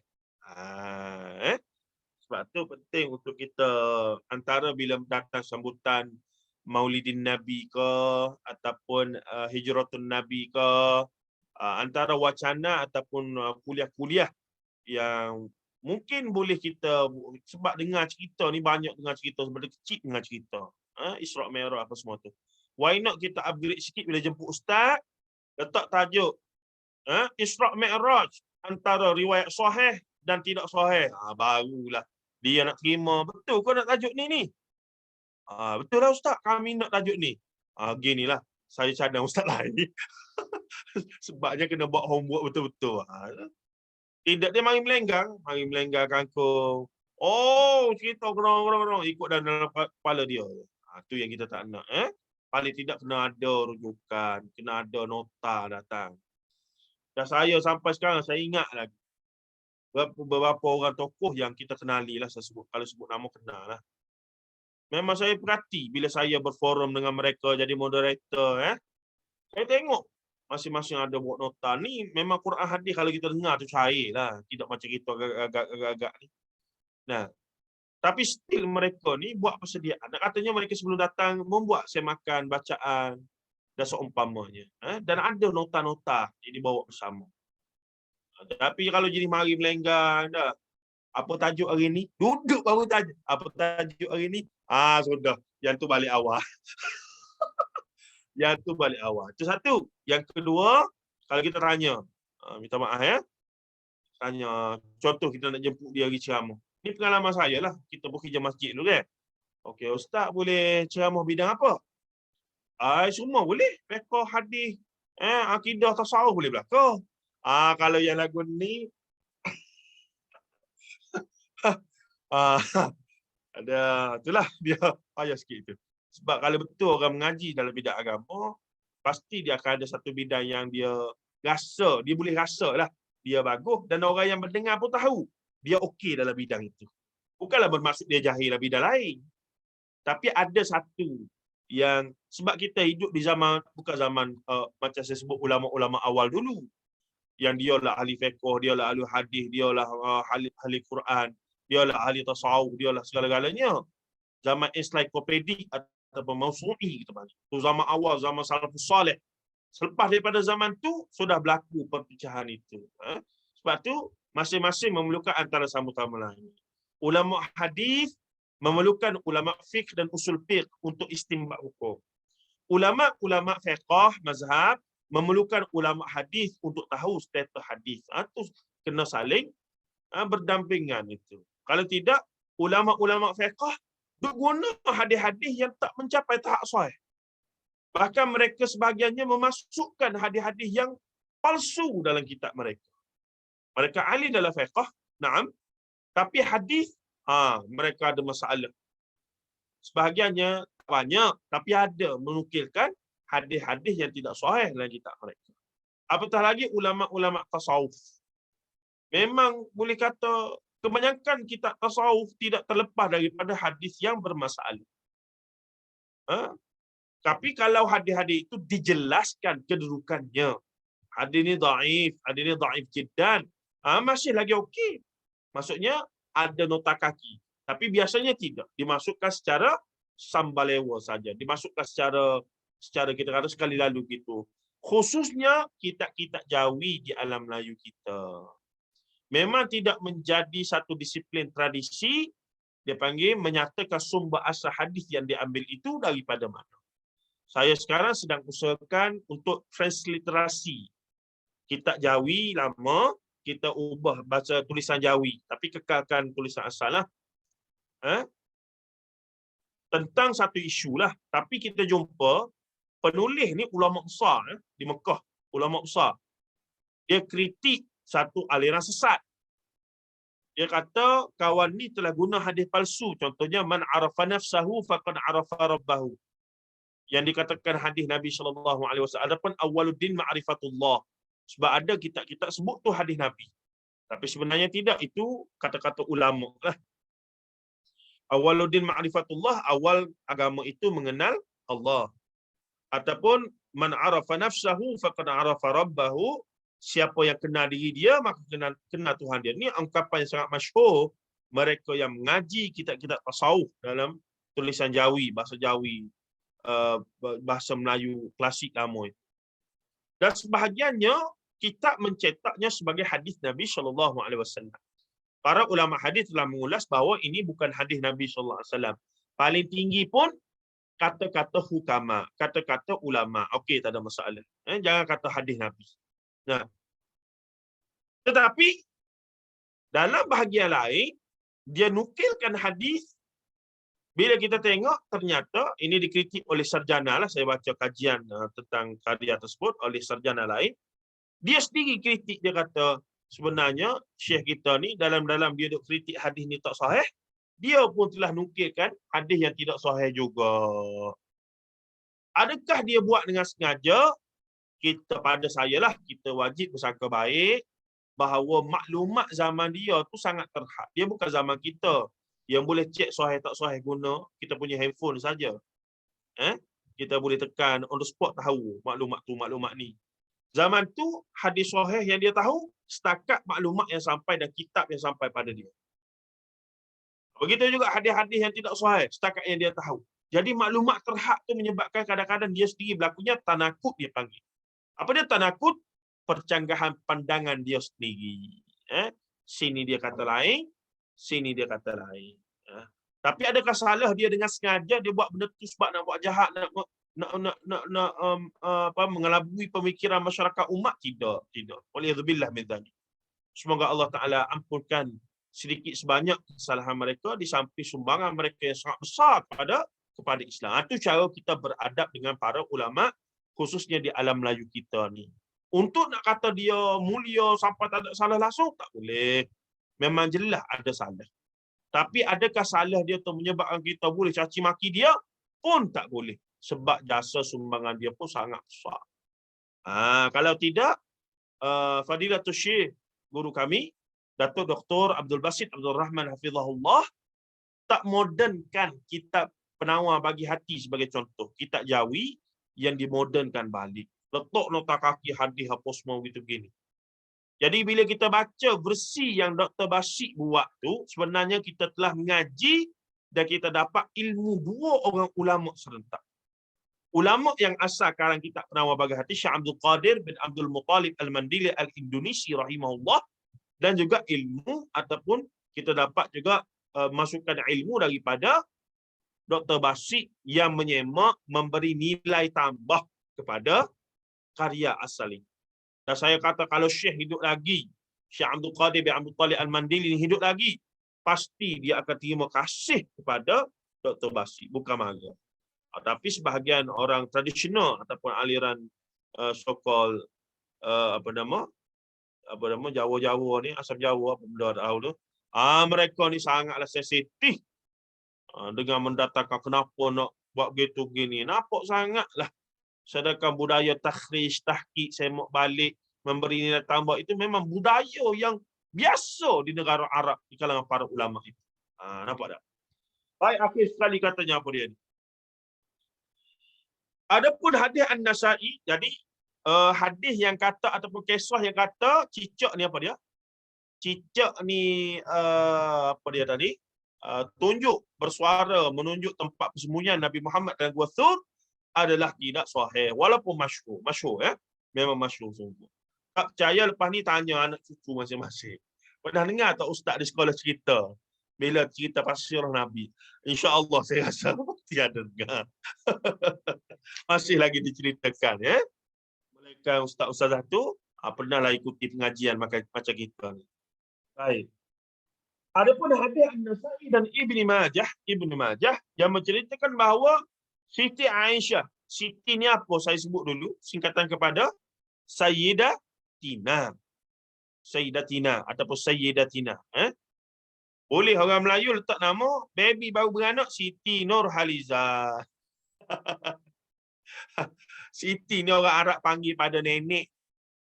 Sebab tu penting untuk kita antara bila datang sambutan Maulidin Nabi ke ataupun Hijratun Nabi ke, antara wacana ataupun kuliah-kuliah yang mungkin boleh kita, sebab dengar cerita ni banyak, dengar cerita sebab kecil dengar cerita. Isra' Mi'raj apa semua tu. Why not kita upgrade sikit bila jemput ustaz, letak tajuk Isra' Mi'raj antara riwayat sahih dan tidak sahih. Barulah dia nak terima. Betul kau nak tajuk ni? Betul lah ustaz, kami nak tajuk ni. Ginilah, saya cadang ustaz lain. Sebabnya kena buat homework betul-betul. Tidak, dia mari melenggang kangkung. Oh, cerita gerong-gerong ikut dalam kepala dia. Tu yang kita tak nak. Paling tidak kena ada rujukan, kena ada nota datang. Dan saya sampai sekarang saya ingat lagi beberapa orang tokoh yang kita kenali lah, saya sebut, kalau sebut nama kenal lah. Memang saya perhati bila saya berforum dengan mereka jadi moderator. Saya tengok masing-masing ada buat nota ni. Memang Quran hadis kalau kita dengar tu cair lah. Tidak macam kita agak-agak ni. Nah, tapi still mereka ni buat persediaan. Katanya mereka sebelum datang membuat semakan, bacaan dan seumpamanya. Dan ada nota-nota yang dibawa bersama. Tapi kalau jadi mari melenggang dah. Apa tajuk hari ni? Duduk baru tajuk. Apa tajuk hari ni? Sudah. Yang tu balik awal. Yang tu balik awal. Itu satu. Yang kedua, kalau kita tanya, minta maaf tanya, contoh kita nak jemput dia pergi ceramah. Ini pengalaman saya lah. Kita bekerja masjid dulu kan. Okey, ustaz boleh ceramah bidang apa? Semua boleh. Fiqh, hadis, akidah, tasawuf boleh belakang. Kalau yang lagu ni ada, itulah dia payah sikit tu. Sebab kalau betul orang mengaji dalam bidang agama, pasti dia akan ada satu bidang yang dia rasa, dia boleh rasa lah dia bagus, dan orang yang mendengar pun tahu dia okey dalam bidang itu. Bukanlah bermaksud dia jahil dalam bidang lain. Tapi ada satu yang, sebab kita hidup di zaman, bukan zaman macam saya sebut ulama-ulama awal dulu, yang dia lah ahli fiqh, dia lah ahli hadis, dia lah ahli Quran, dia lah ahli tasawuf, dia lah segala-galanya. Zaman ensiklopedik ataupun mausu'i kita panggil. Tu zaman awal, zaman salafus salih. Selepas daripada zaman tu sudah berlaku perpecahan itu. Sebab tu masing-masing memerlukan antara sama lain. Ulama hadis memerlukan ulama fiqh dan usul fiqh untuk istinbat hukum. Ulama fiqh mazhab memerlukan ulama hadis untuk tahu status hadis. Itu kena saling berdampingan itu. Kalau tidak, ulama-ulama fiqh berguna hadis-hadis yang tak mencapai tahap sahih. Bahkan mereka sebahagiannya memasukkan hadis-hadis yang palsu dalam kitab mereka. Mereka ahli dalam fiqh, naam, tapi hadis mereka ada masalah. Sebahagiannya banyak, tapi ada menukilkan hadis-hadis yang tidak sahih dalam kitab mereka. Apatah lagi ulama-ulama tasawuf. Memang boleh kata kebanyakan kitab tasawuf tidak terlepas daripada hadis yang bermasalah. Tapi kalau hadis-hadis itu dijelaskan kedudukannya, hadis ni dhaif, hadis ni dhaif jiddan, masih lagi okey. Maksudnya ada nota kaki. Tapi biasanya tidak. Dimasukkan secara sambalewa saja. Dimasukkan secara kita kata sekali lalu gitu. Khususnya kitab-kitab Jawi di alam Melayu kita. Memang tidak menjadi satu disiplin tradisi, dia panggil menyatakan sumber asal hadis yang diambil itu daripada mana. Saya sekarang sedang usahakan untuk transliterasi kitab Jawi lama, kita ubah baca tulisan Jawi, tapi kekalkan tulisan asal lah. tentang satu isu lah. Tapi kita jumpa penulis ni ulama besar di Mekah, ulama besar. Dia kritik satu aliran sesat. Dia kata kawan ni telah guna hadis palsu. Contohnya man arafa nafsahu faqad arafa rabbahu. Yang dikatakan hadis Nabi SAW. Adapun awwaluddin ma'rifatullah. Sebab ada kitab-kitab sebut tu hadis Nabi. Tapi sebenarnya tidak, itu kata-kata ulama lah. Awwaluddin ma'rifatullah, awal agama itu mengenal Allah. Ataupun man arafa nafsahu faqad arafa rabbahu. Siapa yang kenal diri dia, maka kenal Tuhan dia. Ini ungkapan yang sangat masyhur mereka yang mengaji kitab-kitab tasawuf dalam tulisan Jawi, bahasa Jawi, bahasa Melayu klasik lama itu. Dan sebahagiannya kitab mencetaknya sebagai hadis Nabi SAW. Para ulama hadis telah mengulas bahawa ini bukan hadis Nabi SAW. Paling tinggi pun kata-kata hukama, kata-kata ulama. Okey, tak ada masalah. Jangan kata hadis Nabi. Nah, tetapi dalam bahagian lain, dia nukilkan hadis. Bila kita tengok, ternyata ini dikritik oleh sarjana lah. Saya baca kajian tentang karya tersebut oleh sarjana lain. Dia sendiri kritik, dia kata sebenarnya syekh kita ni dalam-dalam dia duk kritik hadis ni tak sahih, dia pun telah nukilkan hadis yang tidak sahih juga. Adakah dia buat dengan sengaja? Kita, pada saya lah, kita wajib bersangka baik bahawa maklumat zaman dia tu sangat terhad. Dia bukan zaman kita yang boleh cek sahih tak sahih guna kita punya handphone saja. Kita boleh tekan on the spot tahu maklumat tu, maklumat ni. Zaman tu hadis sahih yang dia tahu setakat maklumat yang sampai dan kitab yang sampai pada dia. Begitu juga hadis-hadis yang tidak sahih setakat yang dia tahu. Jadi maklumat terhad tu menyebabkan kadang-kadang dia sendiri berlakunya tanakut, dia panggil. Apa dia tanakut? Percanggahan pandangan dia sendiri. Sini dia kata lain, sini dia kata lain. Tapi adakah salah dia dengan sengaja dia buat benda tu sebab nak buat jahat, nak mengelabui pemikiran masyarakat umat? Tidak. Waliyadzubillah min dzalik. Semoga Allah Taala ampunkan sedikit sebanyak kesalahan mereka di samping sumbangan mereka yang sangat besar kepada Islam. Itu cara kita beradab dengan para ulama, khususnya di alam Melayu kita ni. Untuk nak kata dia mulia sampai tak ada salah langsung, tak boleh. Memang jelas ada salah. Tapi adakah salah dia tu menyebabkan kita boleh caci maki dia? Pun tak boleh. Sebab jasa sumbangan dia pun sangat besar. Kalau tidak, Fadilatul Syekh, guru kami, Datuk Dr. Abdul Basit Abdul Rahman Hafizahullah, tak modernkan kitab Penawar Bagi Hati sebagai contoh. Kitab Jawi yang dimodernkan balik. Letak nota kaki hadis apa semua gitu-gini. Jadi bila kita baca versi yang Dr. Basit buat tu, sebenarnya kita telah mengaji dan kita dapat ilmu dua orang ulama serentak. Ulama yang asal karang kitab Penawar Bagi Hati, Syekh Abdul Qadir bin Abdul Muttalib Al-Mandili Al-Indonesi rahimahullah, dan juga ilmu ataupun kita dapat juga masukkan ilmu daripada Dr. Basit yang menyemak, memberi nilai tambah kepada karya asal ini. Dan saya kata kalau Syekh hidup lagi, Syekh Abdul Qadir bin Abdul Muttalib Al-Mandili ini hidup lagi, pasti dia akan terima kasih kepada Dr. Basit, bukan marah. Tapi sebahagian orang tradisional ataupun aliran so-called Jawa-Jawa ni, asal Jawa apa benda tahu tu. Mereka ni sangatlah sensitif dengan mendatangkan kenapa nak buat begitu gini. Nampak sangatlah. Sedangkan budaya takhrij, tahqiq, semak balik, memberi nilai tambah itu memang budaya yang biasa di negara Arab di kalangan para ulama itu. Nampak tak? Baik, akhir sekali katanya apa dia ni. Adapun hadis An-Nasa'i, jadi hadis yang kata ataupun kisah yang kata cicak ni apa dia? Cicak ni apa dia tadi? Tunjuk bersuara menunjuk tempat persembunyian Nabi Muhammad dalam Gua Thur adalah tidak sahih walaupun masyhur memang masyhur sungguh. Tak percaya, lepas ni tanya anak cucu masing-masing. Pernah dengar tak ustaz di sekolah cerita bila cerita pasal Nabi? InsyaAllah saya rasa mesti ada dengar. Masih lagi diceritakan mereka ustaz-ustazah tu pernahlah ikuti pengajian macam kita ni. Baik. Adapun hadis An-Nasa'i dan Ibnu Majah yang menceritakan bahawa Siti Aisyah, Siti ni apa saya sebut dulu, singkatan kepada Sayyidatina. Sayyidatina ataupun Sayyidatina. Boleh orang Melayu letak nama baby baru beranak Siti Nurhaliza. Siti ni orang Arab panggil pada nenek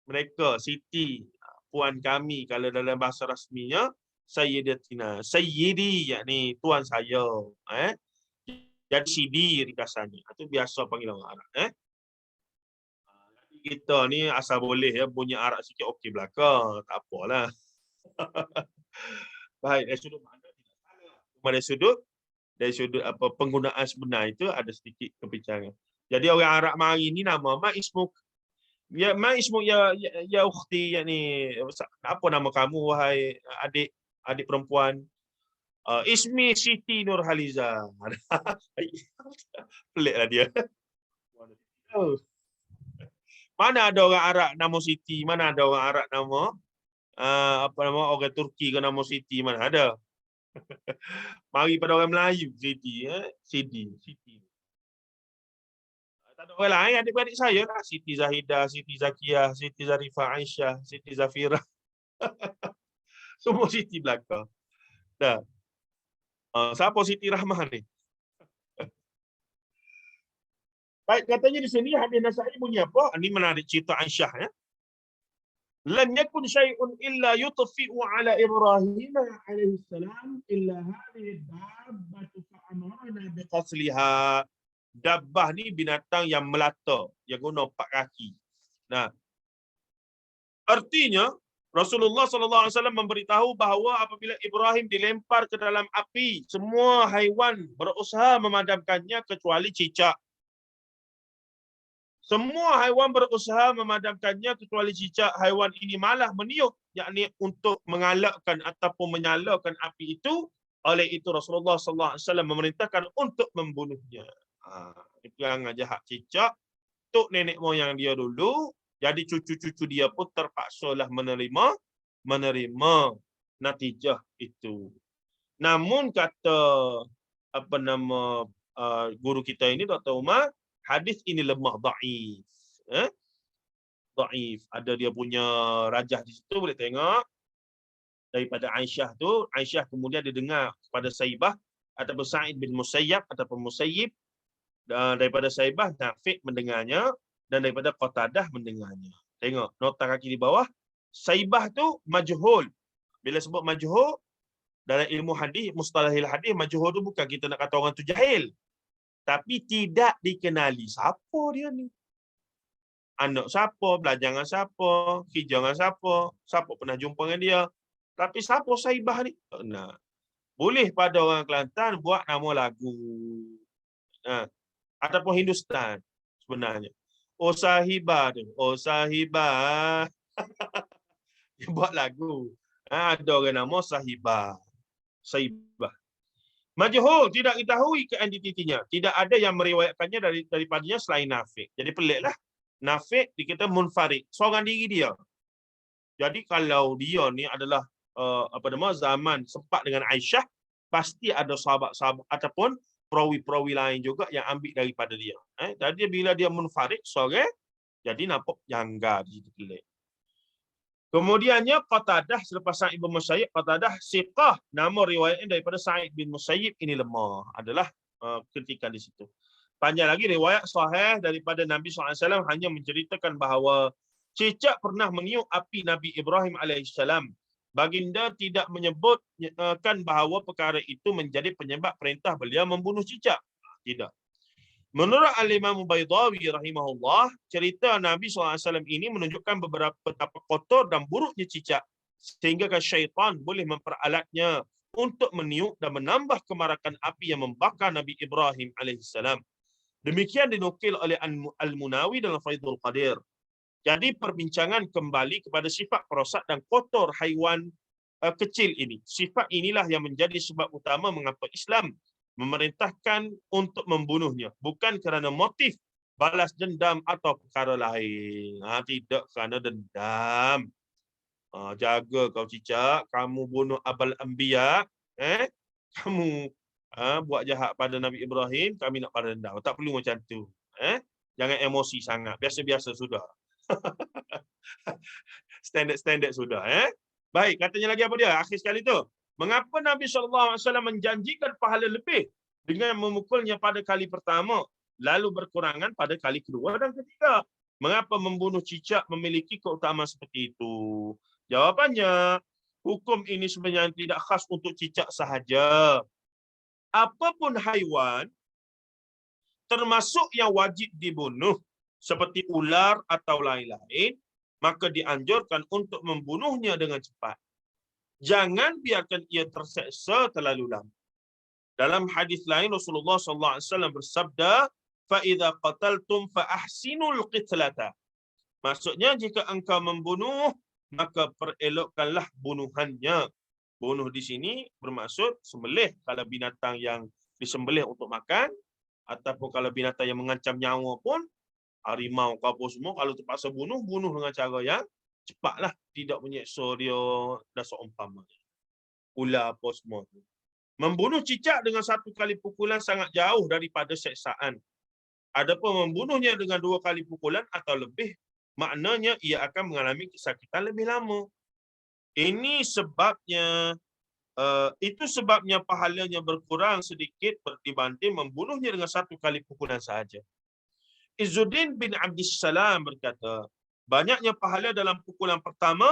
mereka, Siti, puan kami. Kalau dalam bahasa rasminya Sayyidatina, Sayyidi, yakni tuan saya. Jadi Sidi ringkasannya. Itu biasa panggil orang Arab. Kita ni asal boleh ya punya Arab sikit okey belaka, tak apalah. Baik, dari sudut mana tidak salah. Cuma dari sudut apa penggunaan sebenar itu ada sedikit kebincangan. Jadi orang Arab mari ni nama ma ismuk ya ukhti, yakni apa nama kamu wahai adik perempuan? Ismi Siti Nurhaliza. Peliklah dia. Mana ada orang Arab nama Siti, mana ada orang Arab nama orang Turki ke nama Siti, mana ada. Mari pada orang Melayu Siti, Siti. Tak ada orang lain, adik-adik saya lah. Siti Zahidah, Siti Zakiyah, Siti Zarifah Aisyah, Siti Zafira. Semua Siti belaka. Dah. Siapa Siti Rahmah ni? Baik, katanya di sini hadis Nasa'i bunyi apa? Ini menarik cerita Aisyah ya. Lam yakun syai'un illa yutfi'u ala Ibrahim alaihi salam illa hadhihi dabbatu fa'amarna biqasliha. Dabbah ni binatang yang melata, yang guna 4 kaki. Nah, artinya Rasulullah SAW memberitahu bahawa apabila Ibrahim dilempar ke dalam api, semua haiwan berusaha memadamkannya kecuali cicak. Semua haiwan berusaha memadamkannya kecuali cicak. Haiwan ini malah meniup, yakni untuk mengalakkan ataupun menyalakan api itu. Oleh itu Rasulullah SAW memerintahkan untuk membunuhnya. Perang jahat cicak, tok nenek moyang dia dulu. Jadi cucu-cucu dia pun terpaksalah menerima natijah itu. Namun kata guru kita ini, Dr. Umar, hadis ini lemah, dhaif. Dhaif. Ada dia punya rajah di situ, boleh tengok. Daripada Aisyah tu, Aisyah kemudian dia dengar kepada Saibah ataupun Sa'id bin Musayyab ataupun Musayyib. Dan daripada Saibah, Nafi' mendengarnya, dan daripada Qatadah mendengarnya. Tengok, nota kaki di bawah. Saibah tu majhul. Bila sebut majhul, dalam ilmu hadis, mustalahil hadis, majhul tu bukan kita nak kata orang tu jahil. Tapi tidak dikenali. Siapa dia ni? Anak siapa? Belajar dengan siapa? Kerja dengan siapa? Siapa pernah jumpa dengan dia? Tapi siapa Saibah ni? Nah, boleh pada orang Kelantan buat nama lagu. Ataupun Hindustan sebenarnya. Oh Sahibah tu. Oh Sahibah. Dia buat lagu. Ada orang nama Sahibah. Saibah. Majhul, tidak diketahui keidentitinya. Tidak ada yang meriwayatkannya daripadanya selain Nafi'. Jadi peliklah. Nafi' dikata munfarid, seorang diri dia. Jadi kalau dia ni adalah zaman sempat dengan Aisyah, pasti ada sahabat-sahabat ataupun perawi-perawi lain juga yang ambil daripada dia. Jadi bila dia munfarid seorang, jadi nampak janggal di situ pelik. Kemudiannya Qatadah selepas Sa'id bin Musayyib, Qatadah siqah, nama riwayatnya daripada Sa'id bin Musayyib ini lemah, adalah kritikan di situ. Panjang lagi riwayat sahih daripada Nabi SAW hanya menceritakan bahawa cicak pernah meniup api Nabi Ibrahim AS. Baginda tidak menyebutkan bahawa perkara itu menjadi penyebab perintah beliau membunuh cicak. Tidak. Menurut Al-Imam Baydawi rahimahullah, cerita Nabi SAW ini menunjukkan betapa kotor dan buruknya cicak, sehingga syaitan boleh memperalatnya untuk meniup dan menambah kemarakan api yang membakar Nabi Ibrahim AS. Demikian dinukil oleh Al-Munawi dalam Faidul Qadir. Jadi perbincangan kembali kepada sifat perosak dan kotor haiwan kecil ini. Sifat inilah yang menjadi sebab utama mengapa Islam memerintahkan untuk membunuhnya, bukan kerana motif balas dendam atau perkara lain. Tidak kerana dendam. Jaga kau cicak, kamu bunuh abal anbiya, kamu buat jahat pada Nabi Ibrahim, kami nak balas dendam. Tak perlu macam tu. Jangan emosi sangat. Biasa-biasa sudah. Standard sudah. Baik, katanya lagi apa dia? Akhir sekali tu. Mengapa Nabi SAW menjanjikan pahala lebih dengan memukulnya pada kali pertama, lalu berkurangan pada kali kedua dan ketiga? Mengapa membunuh cicak memiliki keutamaan seperti itu? Jawapannya, hukum ini sebenarnya tidak khas untuk cicak sahaja. Apapun haiwan, termasuk yang wajib dibunuh, seperti ular atau lain-lain, maka dianjurkan untuk membunuhnya dengan cepat. Jangan biarkan ia terseksa terlalu lama. Dalam hadis lain, Rasulullah SAW bersabda, فَإِذَا قَتَلْتُمْ فَأَحْسِنُوا الْقِتْلَةَ. Maksudnya, jika engkau membunuh, maka perelokkanlah bunuhannya. Bunuh di sini bermaksud sembelih kalau binatang yang disembelih untuk makan, ataupun kalau binatang yang mengancam nyawa pun, harimau ke apa semua, kalau terpaksa bunuh dengan cara yang cepatlah, tidak menyeksa dia dan seumpamanya. Ular apa semua. Membunuh cicak dengan satu kali pukulan sangat jauh daripada seksaan. Adapun membunuhnya dengan 2 kali pukulan atau lebih, maknanya ia akan mengalami kesakitan lebih lama. Ini sebabnya, itu sebabnya pahalanya berkurang sedikit dibanding membunuhnya dengan 1 kali pukulan sahaja. Izzuddin bin Abdissalam berkata, banyaknya pahala dalam pukulan pertama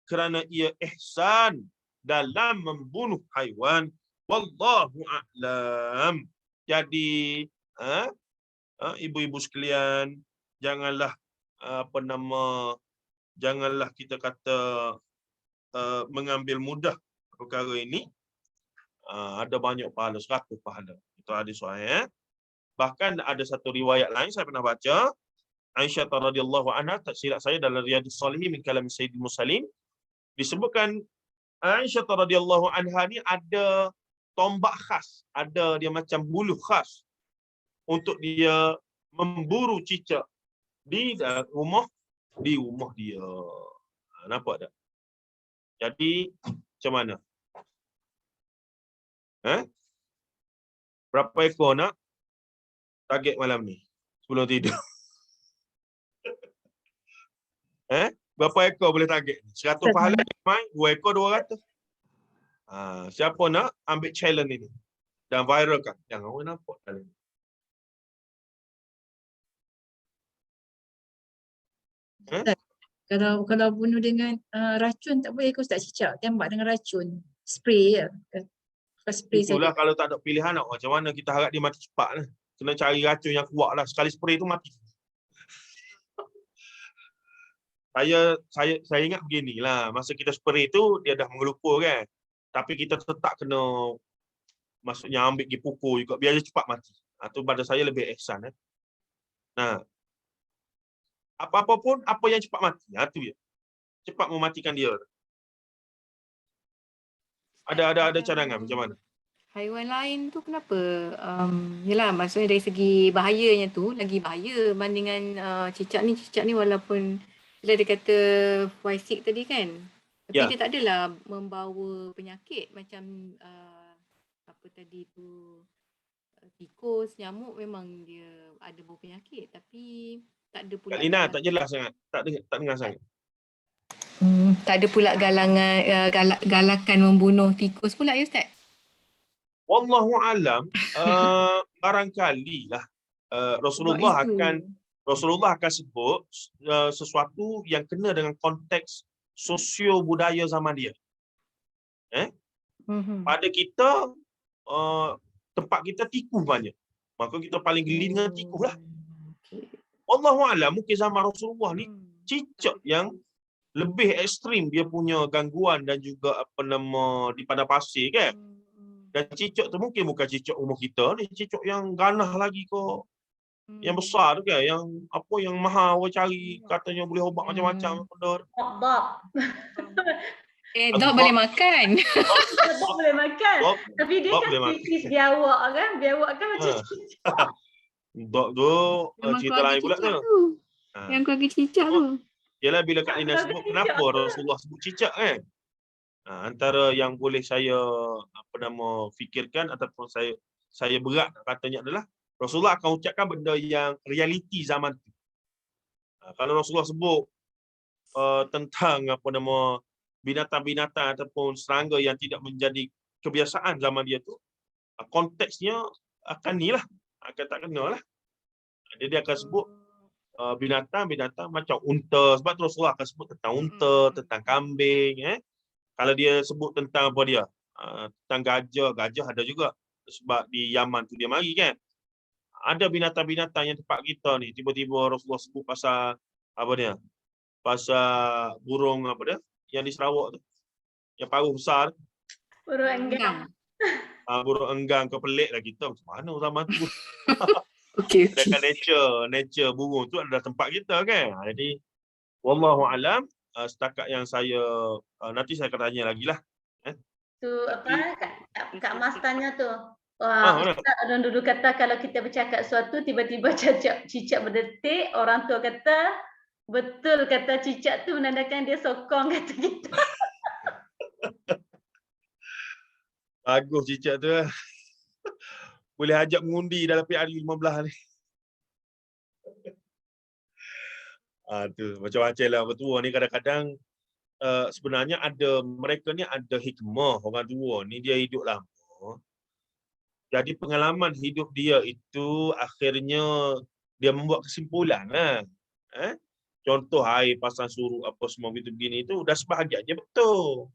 kerana ia ihsan dalam membunuh haiwan. Wallahu a'lam. Jadi, ibu-ibu sekalian, janganlah janganlah kita kata mengambil mudah perkara ini. Ada banyak pahala, 100 pahala. Itu hadis sahih. Bahkan ada satu riwayat lain saya pernah baca, Aisyah radhiyallahu anha, tak silap saya dalam Riyadhus Shalihin min kalam Sayyidil Mursalin, disebutkan Aisyah radhiyallahu anha ni ada tombak khas, ada dia macam bulu khas untuk dia memburu cicak di rumah dia. Nampak tak? Jadi macam mana? Berapa ekor nak target malam ni sebelum tidur? Berapa ekor boleh target? 100 pahala mai, 2 ekor 200. Siapa nak ambil challenge ini dan viralkan? Jangan orang nampak challenge. Kalau bunuh dengan racun tak boleh ke Ustaz cicak? Tembak dengan racun. Spray je. Spray Itulah saja. kalau tak ada pilihan nak macam mana kita harap dia mati cepat lah. Kena cari racun yang kuat lah. Sekali spray tu mati. Saya ingat beginilah. Masa kita spray tu dia dah mengelukur kan. Tapi kita tetap kena, maksudnya ambil pergi pukul juga. Biar dia cepat mati. Itu pada saya lebih ihsan. Nah, apa-apa pun, apa yang cepat mati. Itu dia. Cepat mematikan dia. Ada cadangan macam mana? Haiwan lain tu kenapa? Yelah, maksudnya dari segi bahayanya tu lagi bahaya bandingan cicak ni walaupun bila dia kata Y6 tadi kan, tapi dia tak adalah membawa penyakit macam apa tadi tu, tikus, nyamuk memang dia ada bawa penyakit tapi tak ada pula. Kak Lina tak jelas sangat. Tak dengar sangat. Tak ada pula galakan membunuh tikus pula ya Ustaz? Wallahu alam, barangkali lah Rasulullah akan sebut sesuatu yang kena dengan konteks sosio budaya zaman dia. Pada kita tempat kita tikus banyak. Maka kita paling geli dengan tikus lah. Wallahu alam, mungkin zaman Rasulullah ni cicak yang lebih ekstrim dia punya gangguan dan juga di padang pasir kan. Dan cicak tu mungkin bukan cicak umur kita ni, cicak yang ganah lagi kok. Yang besar tu kan, yang apa yang mahal orang cari, katanya boleh ubat macam-macam. Dog. Dog boleh makan. Dog boleh makan. Tapi dia kan spesies biawak kan. Biawak kan macam Dog tu cerita lain pula tu. Yang keluarga cicak tu. Ialah bila Kak Lina sebut kenapa Rasulullah sebut cicak kan? Antara yang boleh saya fikirkan ataupun saya berat nak katanya adalah Rasulullah akan ucapkan benda yang realiti zaman tu. Kalau Rasulullah sebut tentang binatang-binatang ataupun serangga yang tidak menjadi kebiasaan zaman dia tu, konteksnya akan ni lah, akan tak kena lah. Dia akan sebut binatang-binatang macam unta, sebab tu Rasulullah akan sebut tentang unta, tentang kambing. Kalau dia sebut tentang apa dia, tentang gajah ada juga, sebab di Yaman tu dia mari kan. Ada binatang-binatang yang tempat kita ni, tiba-tiba Rasulullah sebut pasal apa dia, pasal burung apa dia, yang di Sarawak tu, yang paruh besar, Burung enggang. burung enggang. Kau pelik lah kita, macam mana zaman tu. Okey. Sedangkan nature burung tu adalah tempat kita kan. Jadi wallahu alam, setakat yang saya nanti saya akan tanya lagi lah. Tu apa Kak Mas tanya tu. Mana? Ustaz orang dulu kata kalau kita bercakap sesuatu tiba-tiba cicak berdetik, orang tua kata betul, kata cicak tu menandakan dia sokong kata kita. Bagus cicak tu lah. Boleh ajak mengundi dalam PRU15 ni. Tu macam-macam lah orang tua ni kadang-kadang sebenarnya mereka ni ada hikmah. Orang tua ni dia hidup lama. Jadi pengalaman hidup dia itu akhirnya dia membuat kesimpulan lah. Contoh air pasang surut apa semua begini tu dah sebahagiannya betul.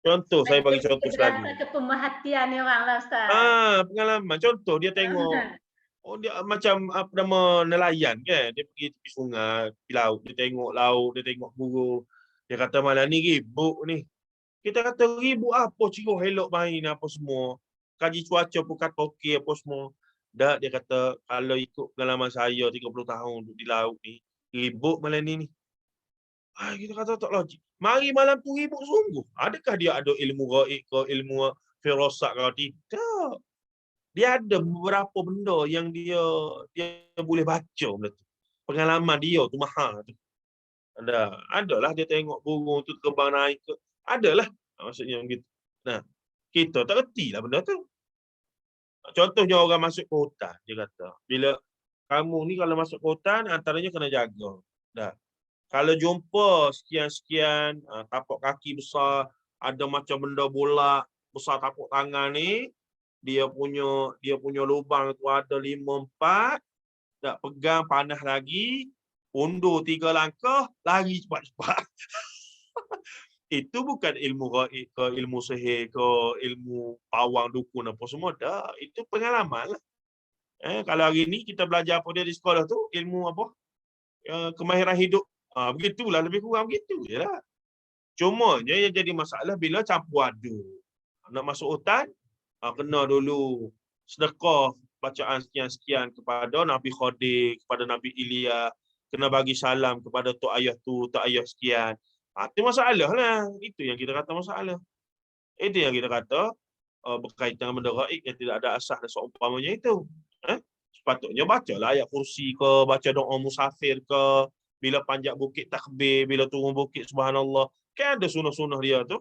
Contoh saya bagi contoh sekali. Ke pemerhatian ni orang lah Ustaz. Pengalaman. Contoh dia tengok dia macam nelayan kan. Dia pergi tepi sungai, tepi laut, dia tengok laut, dia tengok burung. Dia kata malam ni ribut ni. Kita kata ribut apa, ciruh elok main apa semua. Kaji cuaca pun kata okey apa semua. Dah dia kata kalau ikut pengalaman saya 30 tahun duduk di laut ni, ribut malam ni. Kita kata tak logik. Mari malam tu ribut sungguh. Adakah dia ada ilmu gaib ke, ilmu firasat ke? Tidak. Dia ada beberapa benda yang dia boleh baca benda tu. Pengalaman dia tu mahal tu. Adalah dia tengok burung tu terbang naik ke. Adalah. Maksudnya begitu. Nah, kita tak reti lah benda tu. Contohnya orang masuk ke hutan, dia kata, bila kamu ni kalau masuk ke hutan, antaranya kena jaga. Dah. Kalau jumpa sekian-sekian tapak kaki besar, ada macam benda bola besar tapak tangan ni, dia punya lubang tu ada 5-4, tak pegang panah lagi, undur 3 langkah, lari cepat-cepat. Itu bukan ilmu gaib ke, ilmu sihir ke, ilmu pawang dukun apa semua. Dah, itu pengalaman lah. Kalau hari ni kita belajar apa dia di sekolah tu, ilmu apa? Kemahiran hidup. Begitulah, lebih kurang begitu je lah. Cuma yang jadi masalah bila campur aduk. Nak masuk hutan, kena dulu sedekah bacaan sekian-sekian kepada Nabi Khadir, kepada Nabi Ilyas, kena bagi salam kepada tok ayah tu, tok ayah sekian. Itu masalah lah. Itu yang kita kata masalah. Itu yang kita kata berkaitan dengan benda gaib yang tidak ada asas dan seumpamanya itu. Sepatutnya bacalah ayat kursi ke, baca doa musafir ke, bila panjat bukit takbir, bila turun bukit subhanallah. Kan ada sunah-sunah dia tu.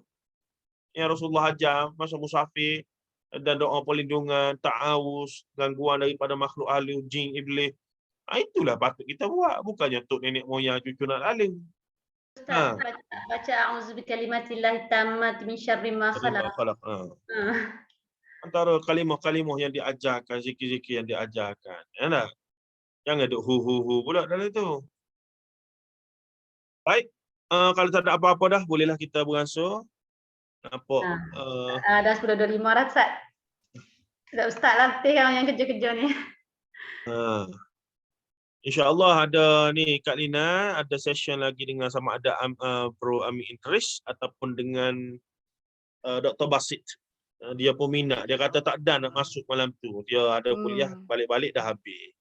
Yang Rasulullah ajar masa musafir, dan doa perlindungan, ta'awuz, gangguan daripada makhluk halus, jin, iblis. Itulah patut kita buat. Bukannya tok nenek moyang cucu nak lalu. Ustaz, baca a'udzu bikalimatillahi tammati min syarri ma khalaq. Antara kalimah-kalimah yang diajarkan, zikir-zikir yang diajarkan. Jangan duk hu pula dalam tu. Baik, kalau tak ada apa-apa dah, bolehlah kita beransur. Nampak? Dah 10.25 dah Ustaz. Ustaz latih yang kerja-kerja ni. InsyaAllah ada ni Kak Lina, ada session lagi dengan sama ada Pro Ami Interest ataupun dengan Dr. Basit. Dia pun minat. Dia kata tak ada nak masuk malam tu. Dia ada kuliah, balik-balik dah habis.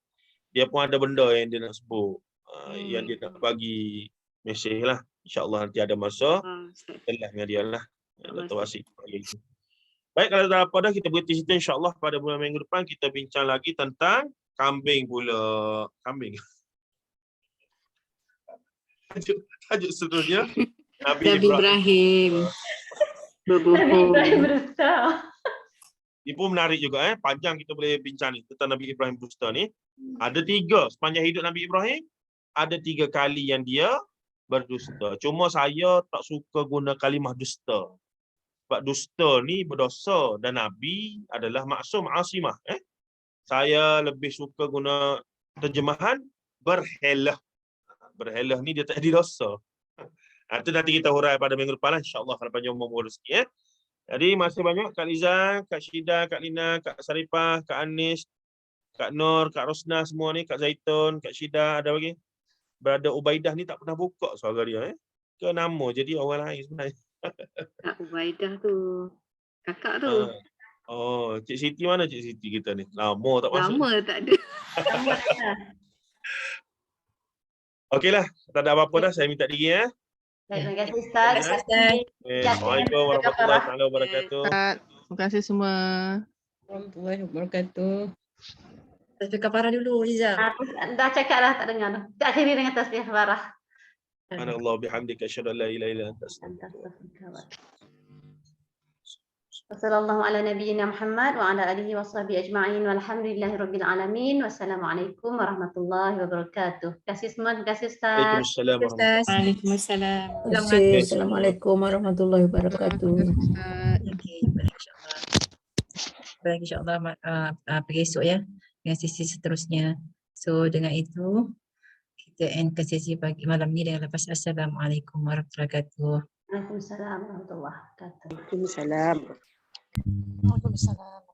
Dia pun ada benda yang dia nak sebut. Yang dia nak bagi mesej lah. InsyaAllah nanti ada masa. Telah dengan dia lah. Dr. Basit. Baik, kalau tak apa dah, kita berhenti situ. InsyaAllah pada bulan minggu depan kita bincang lagi tentang kambing pula. Kambing. Tajuk seterusnya Nabi Nabi Ibrahim. Ibrahim Nabi Ibrahim berbohong. berdusta. Ini pun menarik juga panjang kita boleh bincang ni tentang Nabi Ibrahim berdusta ni. Ada 3 sepanjang hidup Nabi Ibrahim, ada 3 kali yang dia berdusta. Cuma saya tak suka guna kalimah dusta. Sebab dusta ni berdosa dan Nabi adalah maksum asimah. Saya lebih suka guna terjemahan berhelah. Berhelah ni dia tak ada dosa. Itu nanti kita hurai pada minggu depan insya-Allah kalau panjang umur rezeki. Jadi masih banyak Kak Liza, Kak Syida, Kak Lina, Kak Saripah, Kak Anis, Kak Nur, Kak Rosna semua ni, Kak Zaitun, Kak Syida, ada lagi. Brother Ubaidah ni tak pernah buka suara dia Ke nama jadi orang lain sebenarnya. Kak Ubaidah tu. Kakak tu. Oh, Cik Siti mana Cik Siti kita ni? Lama tak masuk. Lama tak ada. Okeylah, tak ada apa-apa dah. Saya minta diri Baik, terima kasih Ustaz. Terima kasih, Ustaz. Assalamualaikum warahmatullahi taala wabarakatuh. Terima kasih semua. Warahmatullahi wabarakatuh. Tasbih kafarah dulu, Liza. Dah cakap dah, tak dengar. Kita akhiri dengan tasbih kafarah. Subhanallah bihamdika asyhadu an la ilaha illa anta Wassallallahu ala nabiyyina Muhammad wa ala alihi wa sahbihi ajma'in walhamdulillahi rabbil alamin. Wassalamualaikum warahmatullahi wabarakatuh. Terima kasih semua, terima kasih Ustaz. Waalaikumsalam warahmatullahi Ustaz. Waalaikumsalam. Terima kasih. Assalamualaikum warahmatullahi wabarakatuh. Okey, baik, insyaAllah. Baik, insyaAllah pergi esok ya. Dengan sesi seterusnya. So, dengan itu, kita endkan sesi pagi malam ni dengan lepas Assalamualaikum warahmatullahi wabarakatuh. Waalaikumsalam warahmatullahi wabarakatuh. Waalaikumsalam. Waalaikumsalam.